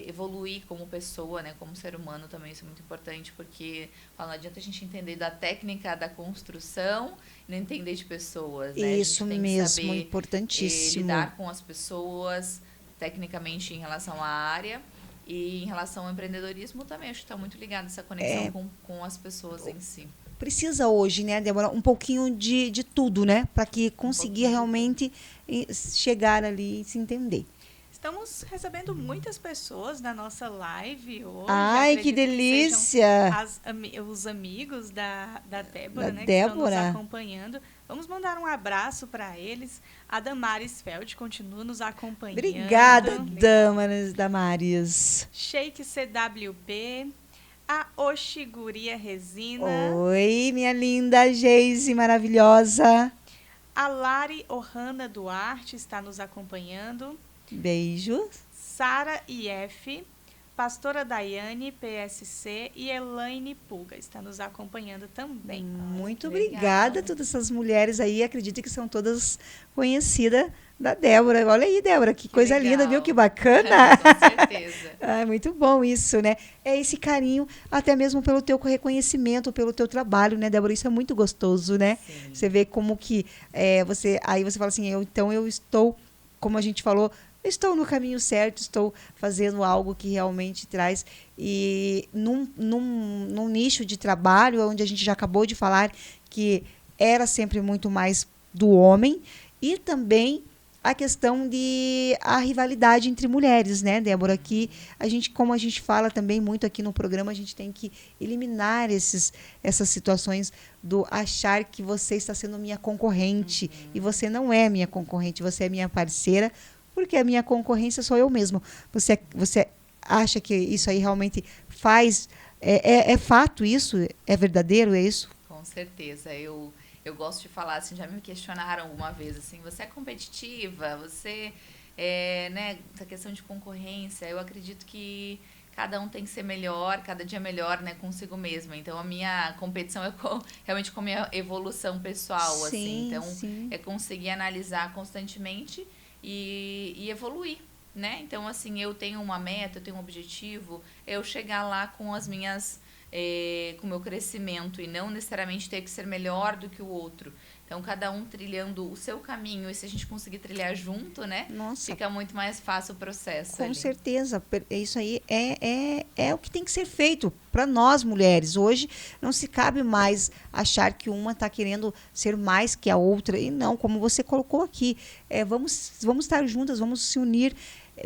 evoluir como pessoa, né, como ser humano também, isso é muito importante, porque não adianta a gente entender da técnica da construção e não entender de pessoas, né?
Isso
a gente tem
mesmo,
que saber,
importantíssimo.
lidar com as pessoas tecnicamente em relação à área e em relação ao empreendedorismo também, acho que está muito ligado essa conexão com as pessoas em si.
Precisa hoje, né, Débora, um pouquinho de tudo, né, para que conseguir realmente chegar ali e se entender.
Estamos recebendo muitas pessoas na nossa live hoje.
Ai, que delícia!
Os amigos da Débora, né?
Débora.
Que estão nos acompanhando. Vamos mandar um abraço para eles. A Damaris Feld continua nos acompanhando.
Obrigada, Damaris.
Sheik CWP. A Oshiguria Resina.
Oi, minha linda Geise maravilhosa.
A Lari Ohana Duarte está nos acompanhando.
Beijos.
Sara IF, Pastora Daiane, PSC e Elaine Pulga está nos acompanhando também.
Muito obrigada a todas essas mulheres aí. Acredito que são todas conhecidas da Débora. Olha aí, Débora, que coisa
legal.
Linda, viu? Que bacana.
Com certeza.
Muito bom isso, né? É esse carinho, até mesmo pelo teu reconhecimento, pelo teu trabalho, né, Débora? Isso é muito gostoso, né?
Sim.
Você vê como que aí você fala assim, eu estou, como a gente falou, estou no caminho certo, estou fazendo algo que realmente traz. E num nicho de trabalho, onde a gente já acabou de falar que era sempre muito mais do homem, e também a questão de a rivalidade entre mulheres, né, Débora? Que como a gente fala também muito aqui no programa, a gente tem que eliminar essas situações do achar que você está sendo minha concorrente e você não é minha concorrente, você é minha parceira, porque a minha concorrência sou eu mesmo. Você acha que isso aí realmente faz... É fato isso? É verdadeiro? É isso?
Com certeza. Eu gosto de falar, assim, já me questionaram alguma vez, assim, você é competitiva, você, né, essa questão de concorrência, eu acredito que cada um tem que ser melhor, cada dia melhor, né, consigo mesma. Então, a minha competição é realmente com a minha evolução pessoal,
Sim,
assim. Então,
sim.
é conseguir analisar constantemente e evoluir, né? Então, assim, eu tenho uma meta, eu tenho um objetivo, eu chegar lá com as minhas... com o meu crescimento e não necessariamente ter que ser melhor do que o outro. Então, cada um trilhando o seu caminho, e se a gente conseguir trilhar junto, né?
Nossa.
Fica muito mais fácil o processo.
Com
ali.
certeza. Isso aí é o que tem que ser feito para nós, mulheres. Hoje, não se cabe mais achar que uma está querendo ser mais que a outra. E não, como você colocou aqui, vamos estar juntas, vamos se unir.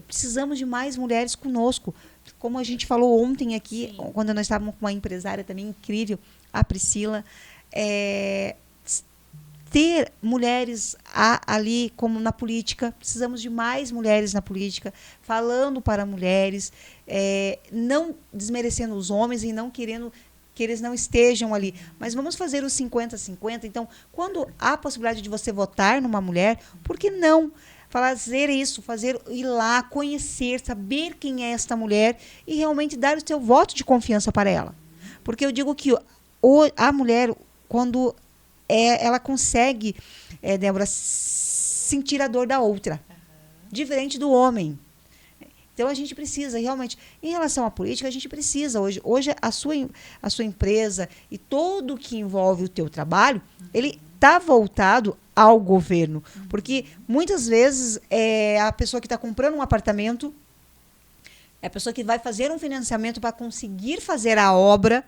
Precisamos de mais mulheres conosco. Como a gente falou ontem aqui,
Sim.
quando nós estávamos com uma empresária também incrível, a Priscila, ter mulheres ali como na política, precisamos de mais mulheres na política, falando para mulheres, não desmerecendo os homens e não querendo que eles não estejam ali, mas vamos fazer os 50-50. Então, quando há a possibilidade de você votar numa mulher, por que não fazer isso, ir lá, conhecer, saber quem é esta mulher e realmente dar o seu voto de confiança para ela? Porque eu digo que a mulher, quando ela consegue, Débora, sentir a dor da outra, diferente do homem. Então, a gente precisa, realmente, em relação à política, a gente precisa. Hoje a sua empresa e tudo que envolve o teu trabalho, ele está voltado ao governo. Porque, muitas vezes, a pessoa que está comprando um apartamento, é a pessoa que vai fazer um financiamento para conseguir fazer a obra.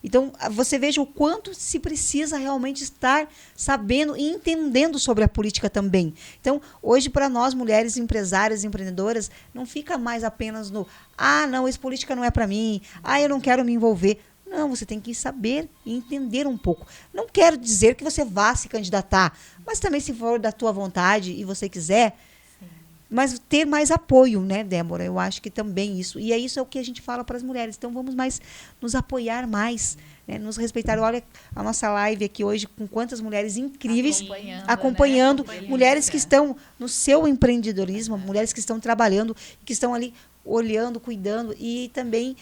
Então, você veja o quanto se precisa realmente estar sabendo e entendendo sobre a política também. Então, hoje, para nós, mulheres empresárias, empreendedoras, não fica mais apenas no não, essa política não é para mim, eu não quero me envolver. Não, você tem que saber e entender um pouco. Não quero dizer que você vá se candidatar, mas também, se for da tua vontade e você quiser, mas ter mais apoio, né, Débora? Eu acho que também isso. E isso é o que a gente fala para as mulheres. Então, vamos mais nos apoiar mais, né, nos respeitar. Olha a nossa live aqui hoje, com quantas mulheres incríveis acompanhando,
né?
Mulheres que estão no seu empreendedorismo, mulheres que estão trabalhando, que estão ali olhando, cuidando e também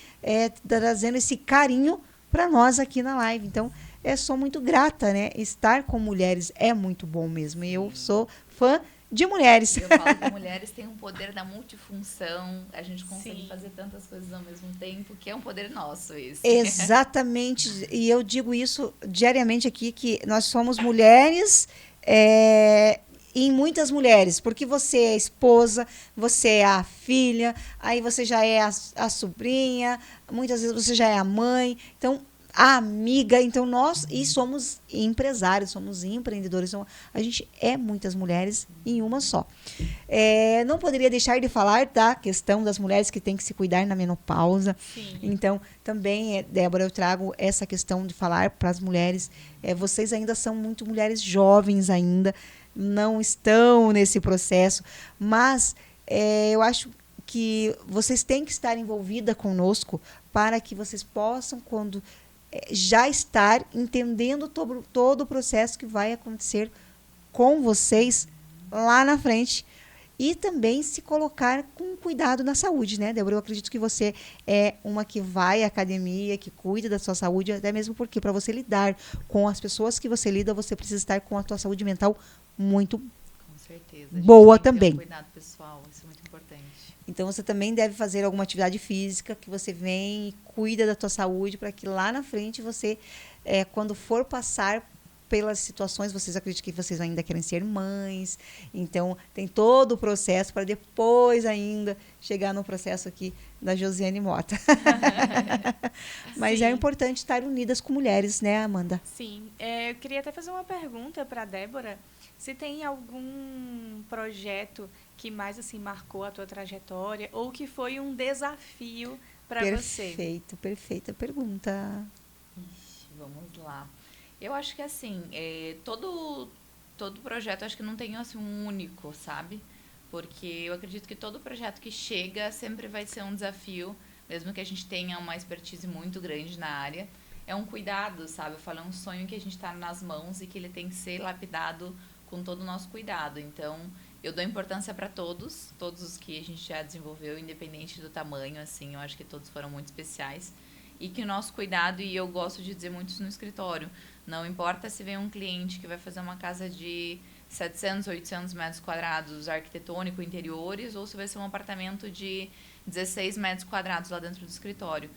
trazendo esse carinho para nós aqui na live. Então, sou muito grata, né? Estar com mulheres é muito bom mesmo. E eu sou fã de mulheres.
Eu falo que mulheres têm um poder da multifunção, a gente consegue fazer tantas coisas ao mesmo tempo, que é um poder nosso esse.
Exatamente, e eu digo isso diariamente aqui, que nós somos mulheres em muitas mulheres, porque você é a esposa, você é a filha, aí você já é a sobrinha, muitas vezes você já é a mãe, então a amiga, então nós somos empresários, somos empreendedores, então a gente é muitas mulheres em uma só. Não poderia deixar de falar da questão das mulheres que têm que se cuidar na menopausa.
Sim.
Então, também, Débora, eu trago essa questão de falar para as mulheres, vocês ainda são muito mulheres jovens ainda, não estão nesse processo, mas eu acho que vocês têm que estar envolvidas conosco para que vocês possam, quando já estar entendendo todo o processo que vai acontecer com vocês lá na frente e também se colocar com cuidado na saúde, né, Débora? Eu acredito que você é uma que vai à academia, que cuida da sua saúde, até mesmo porque para você lidar com as pessoas que você lida, você precisa estar com a tua saúde mental muito
Com certeza.
boa também.
Cuidado pessoal, isso é muito importante.
Então, você também deve fazer alguma atividade física, que você vem e cuida da tua saúde, para que lá na frente você, quando for passar pelas situações, vocês acreditam que vocês ainda querem ser mães, então tem todo o processo para depois ainda chegar no processo aqui da Josiane Mota. Mas é importante estar unidas com mulheres, né, Amanda?
Sim. Eu queria até fazer uma pergunta para a Débora. Se tem algum projeto que mais assim marcou a tua trajetória ou que foi um desafio para você?
Perfeita pergunta.
Ixi, vamos lá. Eu acho que assim, todo projeto, acho que não tem assim um único, sabe? Porque eu acredito que todo projeto que chega sempre vai ser um desafio, mesmo que a gente tenha uma expertise muito grande na área. É um cuidado, sabe? Eu falo, é um sonho que a gente está nas mãos e que ele tem que ser lapidado com todo o nosso cuidado. Então, eu dou importância para todos os que a gente já desenvolveu, independente do tamanho, assim, eu acho que todos foram muito especiais. E que o nosso cuidado, e eu gosto de dizer muito isso no escritório, não importa se vem um cliente que vai fazer uma casa de 700, 800 metros quadrados arquitetônico, interiores, ou se vai ser um apartamento de 16 metros quadrados lá dentro do escritório.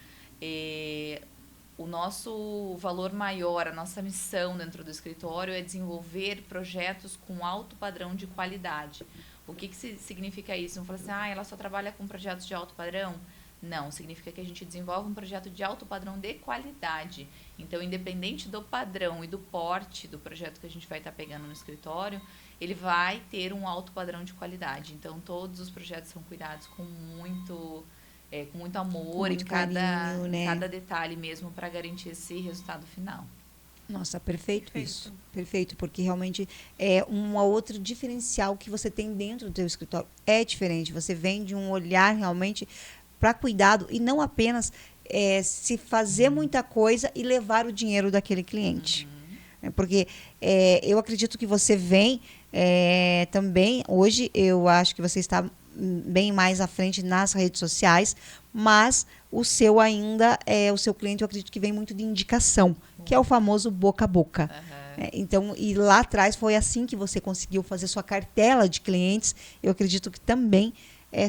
O nosso valor maior, a nossa missão dentro do escritório é desenvolver projetos com alto padrão de qualidade. O que significa isso? Não fala assim, ela só trabalha com projetos de alto padrão? Não, significa que a gente desenvolve um projeto de alto padrão de qualidade. Então, independente do padrão e do porte do projeto que a gente vai estar pegando no escritório, ele vai ter um alto padrão de qualidade. Então, todos os projetos são cuidados com muito amor
muito
em cada,
carinho, né?
cada detalhe mesmo para garantir esse resultado final.
Nossa, perfeito isso. Perfeito, porque realmente é um outro diferencial que você tem dentro do teu escritório. É diferente, você vem de um olhar realmente para cuidado e não apenas se fazer muita coisa e levar o dinheiro daquele cliente. Porque eu acredito que você vem também, hoje eu acho que você está bem mais à frente nas redes sociais, mas o seu ainda, o seu cliente, eu acredito que vem muito de indicação, que é o famoso boca a boca. Então, e lá atrás foi assim que você conseguiu fazer sua cartela de clientes. Eu acredito que também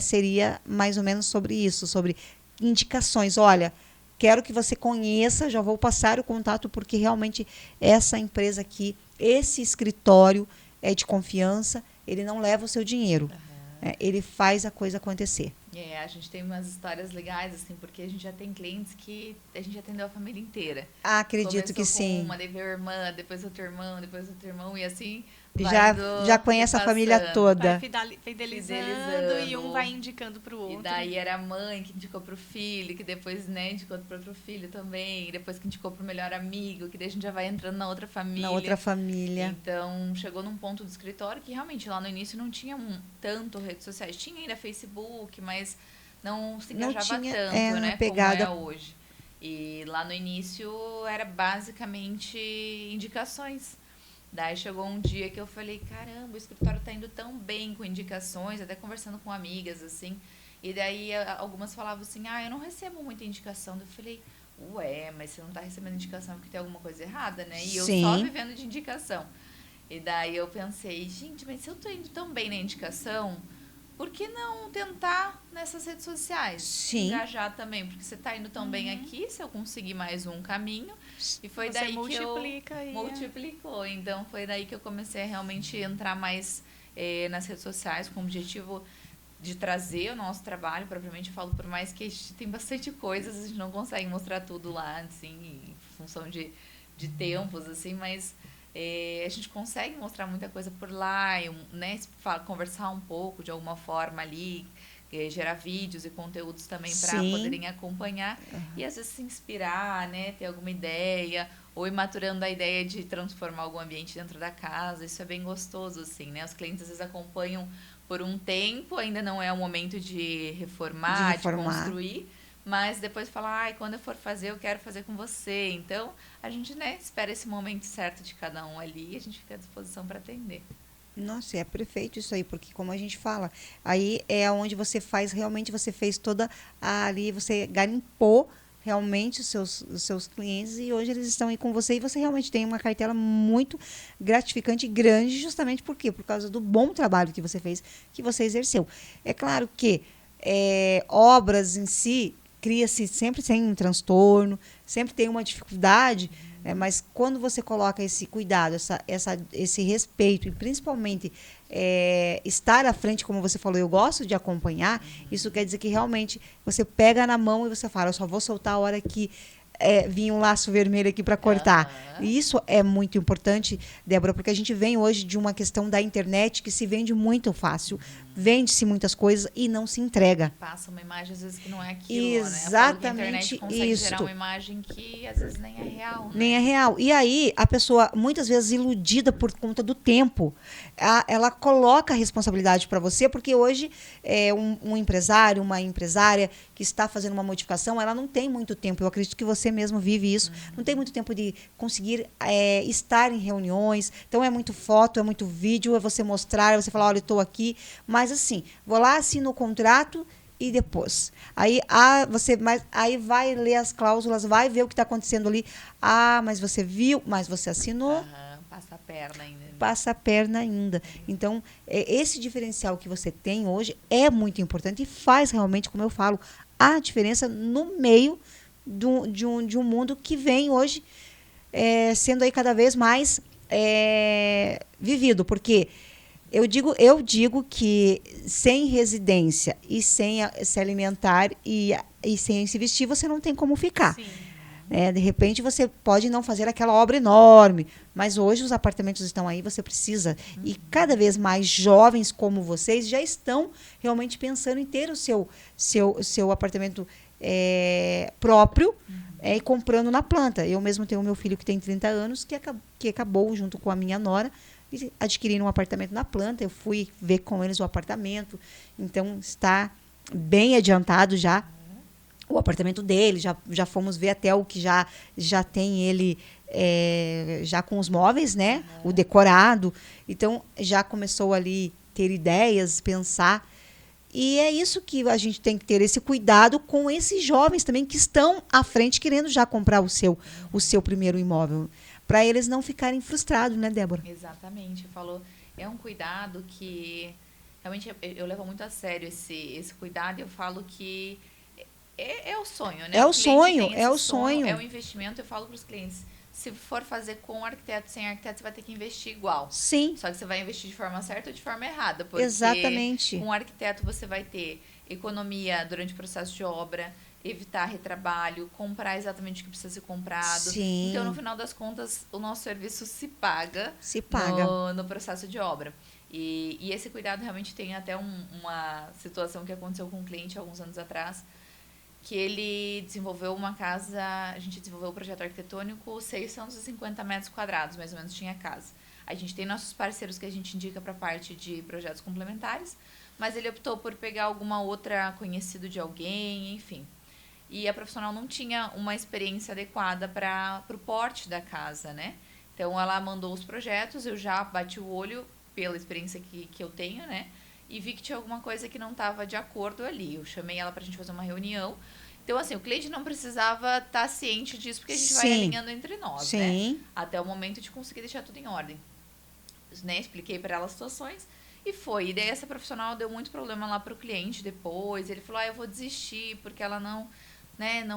seria mais ou menos sobre isso, sobre indicações. Olha, quero que você conheça, já vou passar o contato, porque realmente essa empresa aqui, esse escritório é de confiança, ele não leva o seu dinheiro. Ele faz a coisa acontecer.
A gente tem umas histórias legais, assim, porque a gente já tem clientes que a gente atendeu a família inteira.
Acredito que sim.
Uma, daí veio a irmã, depois outro irmão, depois outro irmão, e assim...
Já conhece a família toda.
Vai fidelizando e um vai indicando para o outro.
E daí era a mãe que indicou para o filho, que depois indicou para outro filho também, e depois que indicou para o melhor amigo, que daí a gente já vai entrando na outra família.
Na outra família.
Então, chegou num ponto do escritório que realmente lá no início não tinha tanto redes sociais. Tinha ainda Facebook, mas não se engajava tanto, né?
Pegada.
Como é hoje. E lá no início era basicamente indicações. Daí chegou um dia que eu falei, caramba, o escritório tá indo tão bem com indicações, até conversando com amigas, assim. E daí algumas falavam assim, eu não recebo muita indicação. Eu falei, mas você não tá recebendo indicação porque tem alguma coisa errada, né? E eu só vivendo de indicação. E daí eu pensei, gente, mas se eu tô indo tão bem na indicação, por que não tentar nessas redes sociais?
Sim.
Engajar também, porque você tá indo tão bem aqui, se eu conseguir mais um caminho. E foi
você
daí
multiplica
que eu multiplicou. Então foi daí que eu comecei a realmente entrar mais nas redes sociais com o objetivo de trazer o nosso trabalho, propriamente eu falo, por mais que a gente tem bastante coisas, a gente não consegue mostrar tudo lá, assim, em função de tempos, assim, mas a gente consegue mostrar muita coisa por lá, né, conversar um pouco de alguma forma ali, gerar vídeos e conteúdos também para poderem acompanhar e às vezes se inspirar, né, ter alguma ideia ou ir maturando a ideia de transformar algum ambiente dentro da casa. Isso é bem gostoso, assim, né? Os clientes às vezes acompanham por um tempo, ainda não é o momento de reformar, de construir, mas depois fala, quando eu for fazer, eu quero fazer com você. Então, a gente, né, espera esse momento certo de cada um ali e a gente fica à disposição para atender.
Nossa, é perfeito isso aí, porque como a gente fala, aí é onde você faz, realmente você fez toda ali, você garimpou realmente os seus clientes e hoje eles estão aí com você e você realmente tem uma cartela muito gratificante e grande, justamente por quê? Por causa do bom trabalho que você fez, que você exerceu. É claro que obras em si, cria-se sempre sem um transtorno, sempre tem uma dificuldade, mas quando você coloca esse cuidado, esse respeito e principalmente estar à frente, como você falou, eu gosto de acompanhar, isso quer dizer que realmente você pega na mão e você fala, eu só vou soltar a hora que vinha um laço vermelho aqui para cortar. E isso é muito importante, Débora, porque a gente vem hoje de uma questão da internet que se vende muito fácil. Vende-se muitas coisas e não se entrega.
Passa uma imagem, às vezes, que não é aquilo,
Exatamente,
né? A internet consegue gerar uma imagem que, às vezes, nem é real. Né?
Nem é real. E aí, a pessoa, muitas vezes, iludida por conta do tempo, ela coloca a responsabilidade para você, porque hoje, um empresário, uma empresária que está fazendo uma modificação, ela não tem muito tempo. Eu acredito que você mesmo vive isso. Não tem muito tempo de conseguir estar em reuniões. Então, é muito foto, é muito vídeo, é você mostrar, é você falar, olha, eu estou aqui. Mas, assim, vou lá, assino o contrato e depois. Aí aí vai ler as cláusulas, vai ver o que está acontecendo ali. Ah, mas você viu, mas você assinou.
Passa a perna ainda.
Passa a perna ainda. Então, esse diferencial que você tem hoje é muito importante e faz realmente, como eu falo, a diferença no meio de um mundo que vem hoje sendo aí cada vez mais vivido. Porque eu digo que sem residência e sem se alimentar e sem se vestir, você não tem como ficar.
Sim.
De repente, você pode não fazer aquela obra enorme, mas hoje os apartamentos estão aí, você precisa. E cada vez mais jovens como vocês já estão realmente pensando em ter o seu apartamento próprio e comprando na planta. Eu mesmo tenho meu filho que tem 30 anos, que acabou, junto com a minha nora, adquirindo um apartamento na planta. Eu fui ver com eles o apartamento, então está bem adiantado já o apartamento dele, já fomos ver até o que já tem ele já com os móveis, né? O decorado. Então, já começou ali ter ideias, pensar. E é isso que a gente tem que ter, esse cuidado com esses jovens também que estão à frente querendo já comprar o seu primeiro imóvel. Para eles não ficarem frustrados, né, Débora?
Exatamente. É um cuidado que realmente eu levo muito a sério esse cuidado. Eu falo que é o sonho, né?
É o sonho.
É um investimento. Eu falo para os clientes, se for fazer com arquiteto, sem arquiteto, você vai ter que investir igual.
Sim.
Só que você vai investir de forma certa ou de forma errada. Porque
exatamente.
Com o arquiteto você vai ter economia durante o processo de obra, evitar retrabalho, comprar exatamente o que precisa ser comprado.
Sim.
Então, no final das contas, o nosso serviço se paga. No processo de obra. E esse cuidado realmente tem até uma situação que aconteceu com um cliente alguns anos atrás, que ele desenvolveu uma casa, a gente desenvolveu o projeto arquitetônico, 650 metros quadrados, mais ou menos, tinha a casa. A gente tem nossos parceiros que a gente indica para a parte de projetos complementares, mas ele optou por pegar alguma outra conhecido de alguém, enfim. E a profissional não tinha uma experiência adequada para o porte da casa, né? Então, ela mandou os projetos, eu já bati o olho pela experiência que eu tenho, né? E vi que tinha alguma coisa que não estava de acordo ali. Eu chamei ela para a gente fazer uma reunião. Então, assim, o cliente não precisava estar ciente disso, porque a gente vai alinhando entre nós, né? Até o momento de conseguir deixar tudo em ordem. Né? Expliquei para ela as situações e foi. E daí essa profissional deu muito problema lá para o cliente depois. Ele falou, eu vou desistir, porque ela não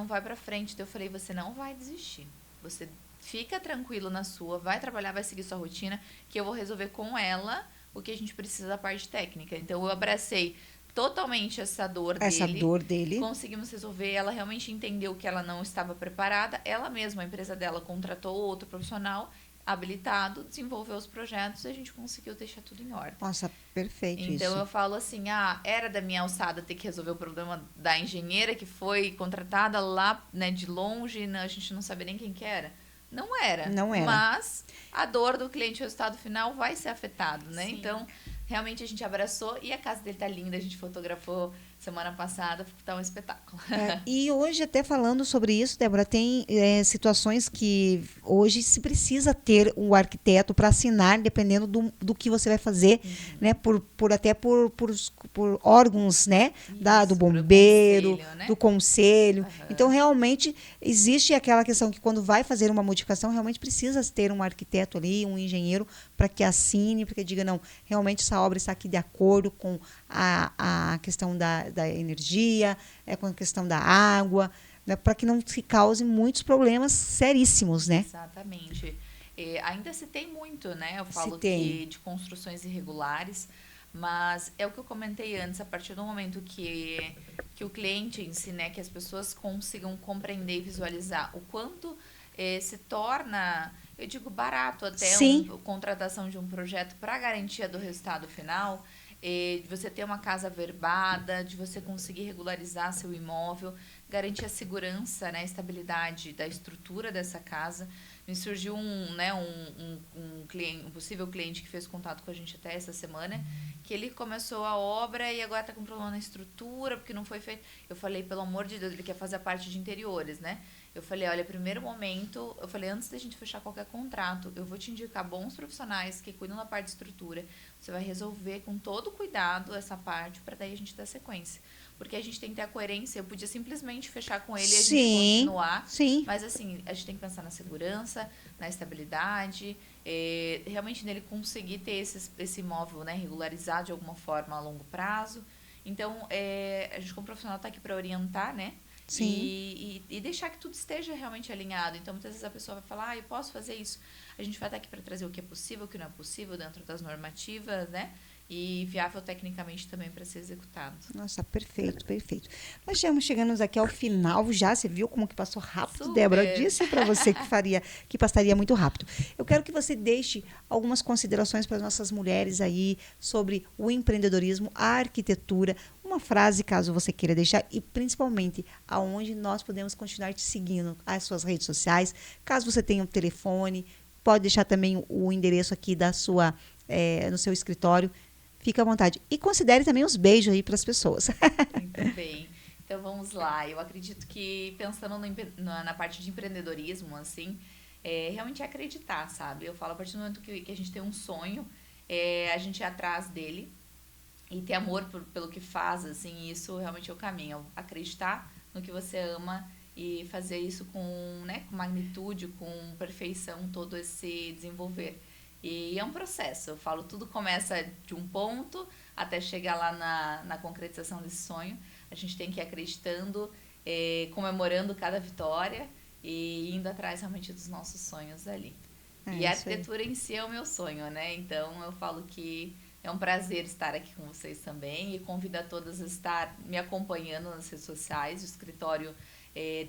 vai para frente. Então, eu falei, você não vai desistir. Você fica tranquilo na sua, vai trabalhar, vai seguir sua rotina, que eu vou resolver com ela o que a gente precisa da parte técnica. Então, eu abracei totalmente essa dor dele. Conseguimos resolver. Ela realmente entendeu que ela não estava preparada. Ela mesma, a empresa dela, contratou outro profissional habilitado, desenvolveu os projetos e a gente conseguiu deixar tudo em ordem.
Nossa, perfeito isso.
Então, eu falo assim, era da minha alçada ter que resolver o problema da engenheira que foi contratada lá, né, de longe, a gente não sabia nem quem que era. Não era. Mas a dor do cliente, o resultado final, vai ser afetado, né? Sim. Então, realmente a gente abraçou e a casa dele tá linda. A gente fotografou semana passada, tá um espetáculo.
E hoje, até falando sobre isso, Débora, tem situações que hoje se precisa ter um arquiteto para assinar, dependendo do que você vai fazer, né? Por órgãos, né? Do bombeiro, conselho, né? Do conselho. Então, realmente, existe aquela questão que quando vai fazer uma modificação, realmente precisa ter um arquiteto ali, um engenheiro, para que assine, para que diga, não, realmente essa obra está aqui de acordo com a questão da energia, com a questão da água, né, para que não se cause muitos problemas seríssimos, né?
Exatamente. Ainda se tem muito, né? Eu falo que de construções irregulares, Mas é o que eu comentei antes, a partir do momento que o cliente em si, né, que as pessoas consigam compreender e visualizar o quanto se torna, eu digo, barato até
Sim.
a contratação de um projeto para garantia do resultado final, de você ter uma casa averbada, de você conseguir regularizar seu imóvel, garantir a segurança, né, a estabilidade da estrutura dessa casa. Me surgiu um possível cliente que fez contato com a gente até essa semana, que ele começou a obra e agora está com problema na estrutura, porque não foi feito. Eu falei, pelo amor de Deus, ele quer fazer a parte de interiores, né? Eu falei, olha, primeiro momento, eu falei, antes da gente fechar qualquer contrato, eu vou te indicar bons profissionais que cuidam da parte de estrutura. Você vai resolver com todo cuidado essa parte, para daí a gente dar sequência. Porque a gente tem que ter a coerência. Eu podia simplesmente fechar com ele e a gente continuar.
Sim.
Mas, assim, a gente tem que pensar na segurança, na estabilidade, realmente nele conseguir ter esse imóvel, né, regularizado de alguma forma a longo prazo. Então, a gente como profissional está aqui para orientar, né?
Sim.
E deixar que tudo esteja realmente alinhado. Então, muitas vezes a pessoa vai falar, eu posso fazer isso. A gente vai estar aqui para trazer o que é possível, o que não é possível, dentro das normativas, né? E viável tecnicamente também para ser executado.
Nossa, perfeito, perfeito. Nós estamos chegando aqui ao final já. Você viu como que passou rápido,
Super.
Débora? Eu disse para você que passaria muito rápido. Eu quero que você deixe algumas considerações para as nossas mulheres aí sobre o empreendedorismo, a arquitetura, uma frase, caso você queira deixar, e principalmente aonde nós podemos continuar te seguindo, as suas redes sociais. Caso você tenha um telefone, pode deixar também o endereço aqui da sua, no seu escritório. Fica à vontade. E considere também os beijos aí para as pessoas.
Muito bem. Então, vamos lá. Eu acredito que, pensando na parte de empreendedorismo, assim, realmente é acreditar, sabe? Eu falo, a partir do momento que a gente tem um sonho, a gente ir atrás dele e ter amor pelo que faz, assim, isso realmente é o caminho. Acreditar no que você ama e fazer isso com magnitude, com perfeição, todo esse desenvolver. E é um processo, eu falo, tudo começa de um ponto até chegar lá na concretização desse sonho. A gente tem que ir acreditando, comemorando cada vitória e indo atrás realmente dos nossos sonhos ali. E a arquitetura em si é o meu sonho, né? Então eu falo que é um prazer estar aqui com vocês também e convido a todas a estar me acompanhando nas redes sociais, o escritório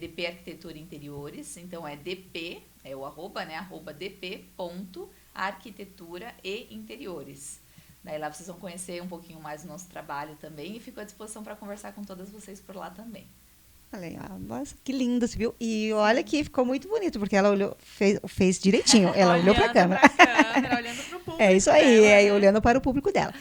DP Arquitetura Interiores, então é DP, o arroba, né? @dp.arquitetura e interiores. Daí lá vocês vão conhecer um pouquinho mais do nosso trabalho também e fico à disposição para conversar com todas vocês por lá também.
Falei, nossa, que linda, você viu? E olha que ficou muito bonito, porque ela olhou, fez direitinho. Ela olhou para a câmera.
Olhando para o público.
É isso aí, olhando para o público dela.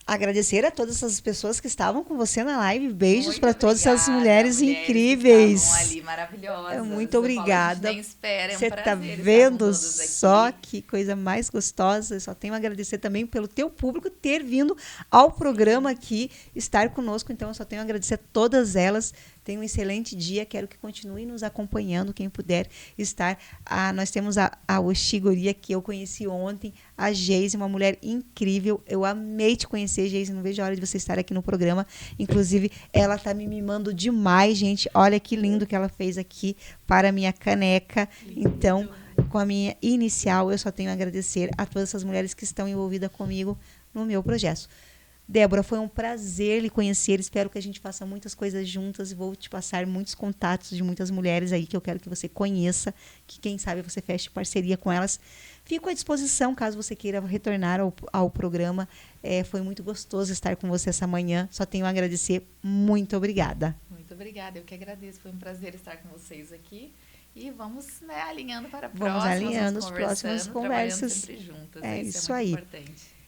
Agradecer a todas essas pessoas que estavam com você na live. Beijos para todas essas mulheres incríveis.
Que estavam ali, maravilhosas.
Muito obrigada.
Você
está vendo só que coisa mais gostosa. Eu só tenho a agradecer também pelo teu público ter vindo ao programa aqui, estar conosco. Então, eu só tenho a agradecer a todas elas. Tenha um excelente dia. Quero que continue nos acompanhando, quem puder estar. Nós temos a Oxiguria, que eu conheci ontem. A Geise, uma mulher incrível. Eu amei te conhecer, Geise. Não vejo a hora de você estar aqui no programa. Inclusive, ela está me mimando demais, gente. Olha que lindo que ela fez aqui para a minha caneca. Então, com a minha inicial, eu só tenho a agradecer a todas essas mulheres que estão envolvidas comigo no meu projeto. Débora, foi um prazer lhe conhecer. Espero que a gente faça muitas coisas juntas. Vou te passar muitos contatos de muitas mulheres aí que eu quero que você conheça, que quem sabe você feche parceria com elas. Fico à disposição caso você queira retornar ao programa. Foi muito gostoso estar com você essa manhã. Só tenho a agradecer. Muito obrigada.
Muito obrigada. Eu que agradeço. Foi um prazer estar com vocês aqui. E vamos alinhando para a próxima.
Vamos alinhando as próximas conversas.
Sempre juntas.
Isso
é muito
aí.
Importante.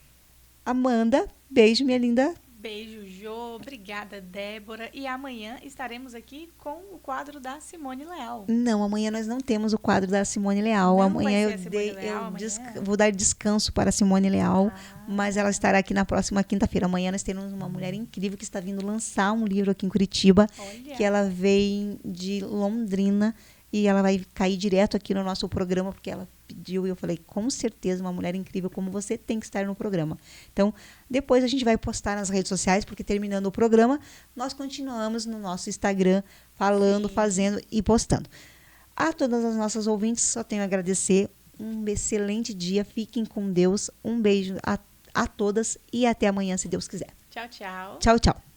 Amanda, beijo, minha linda.
Beijo, Jô. Obrigada, Débora. E amanhã estaremos aqui com o quadro da Simone Leal.
Não, amanhã nós não temos o quadro da Simone Leal.
Não
amanhã vou dar descanso para a Simone Leal, mas ela estará aqui na próxima quinta-feira. Amanhã nós temos uma mulher incrível que está vindo lançar um livro aqui em Curitiba, que ela veio de Londrina e ela vai cair direto aqui no nosso programa, porque ela pediu e eu falei, com certeza, uma mulher incrível como você tem que estar no programa. Então, depois a gente vai postar nas redes sociais, porque terminando o programa, nós continuamos no nosso Instagram, falando, fazendo e postando. A todas as nossas ouvintes, só tenho a agradecer. Um excelente dia, fiquem com Deus. Um beijo a todas e até amanhã, se Deus quiser.
Tchau, tchau.
Tchau, tchau.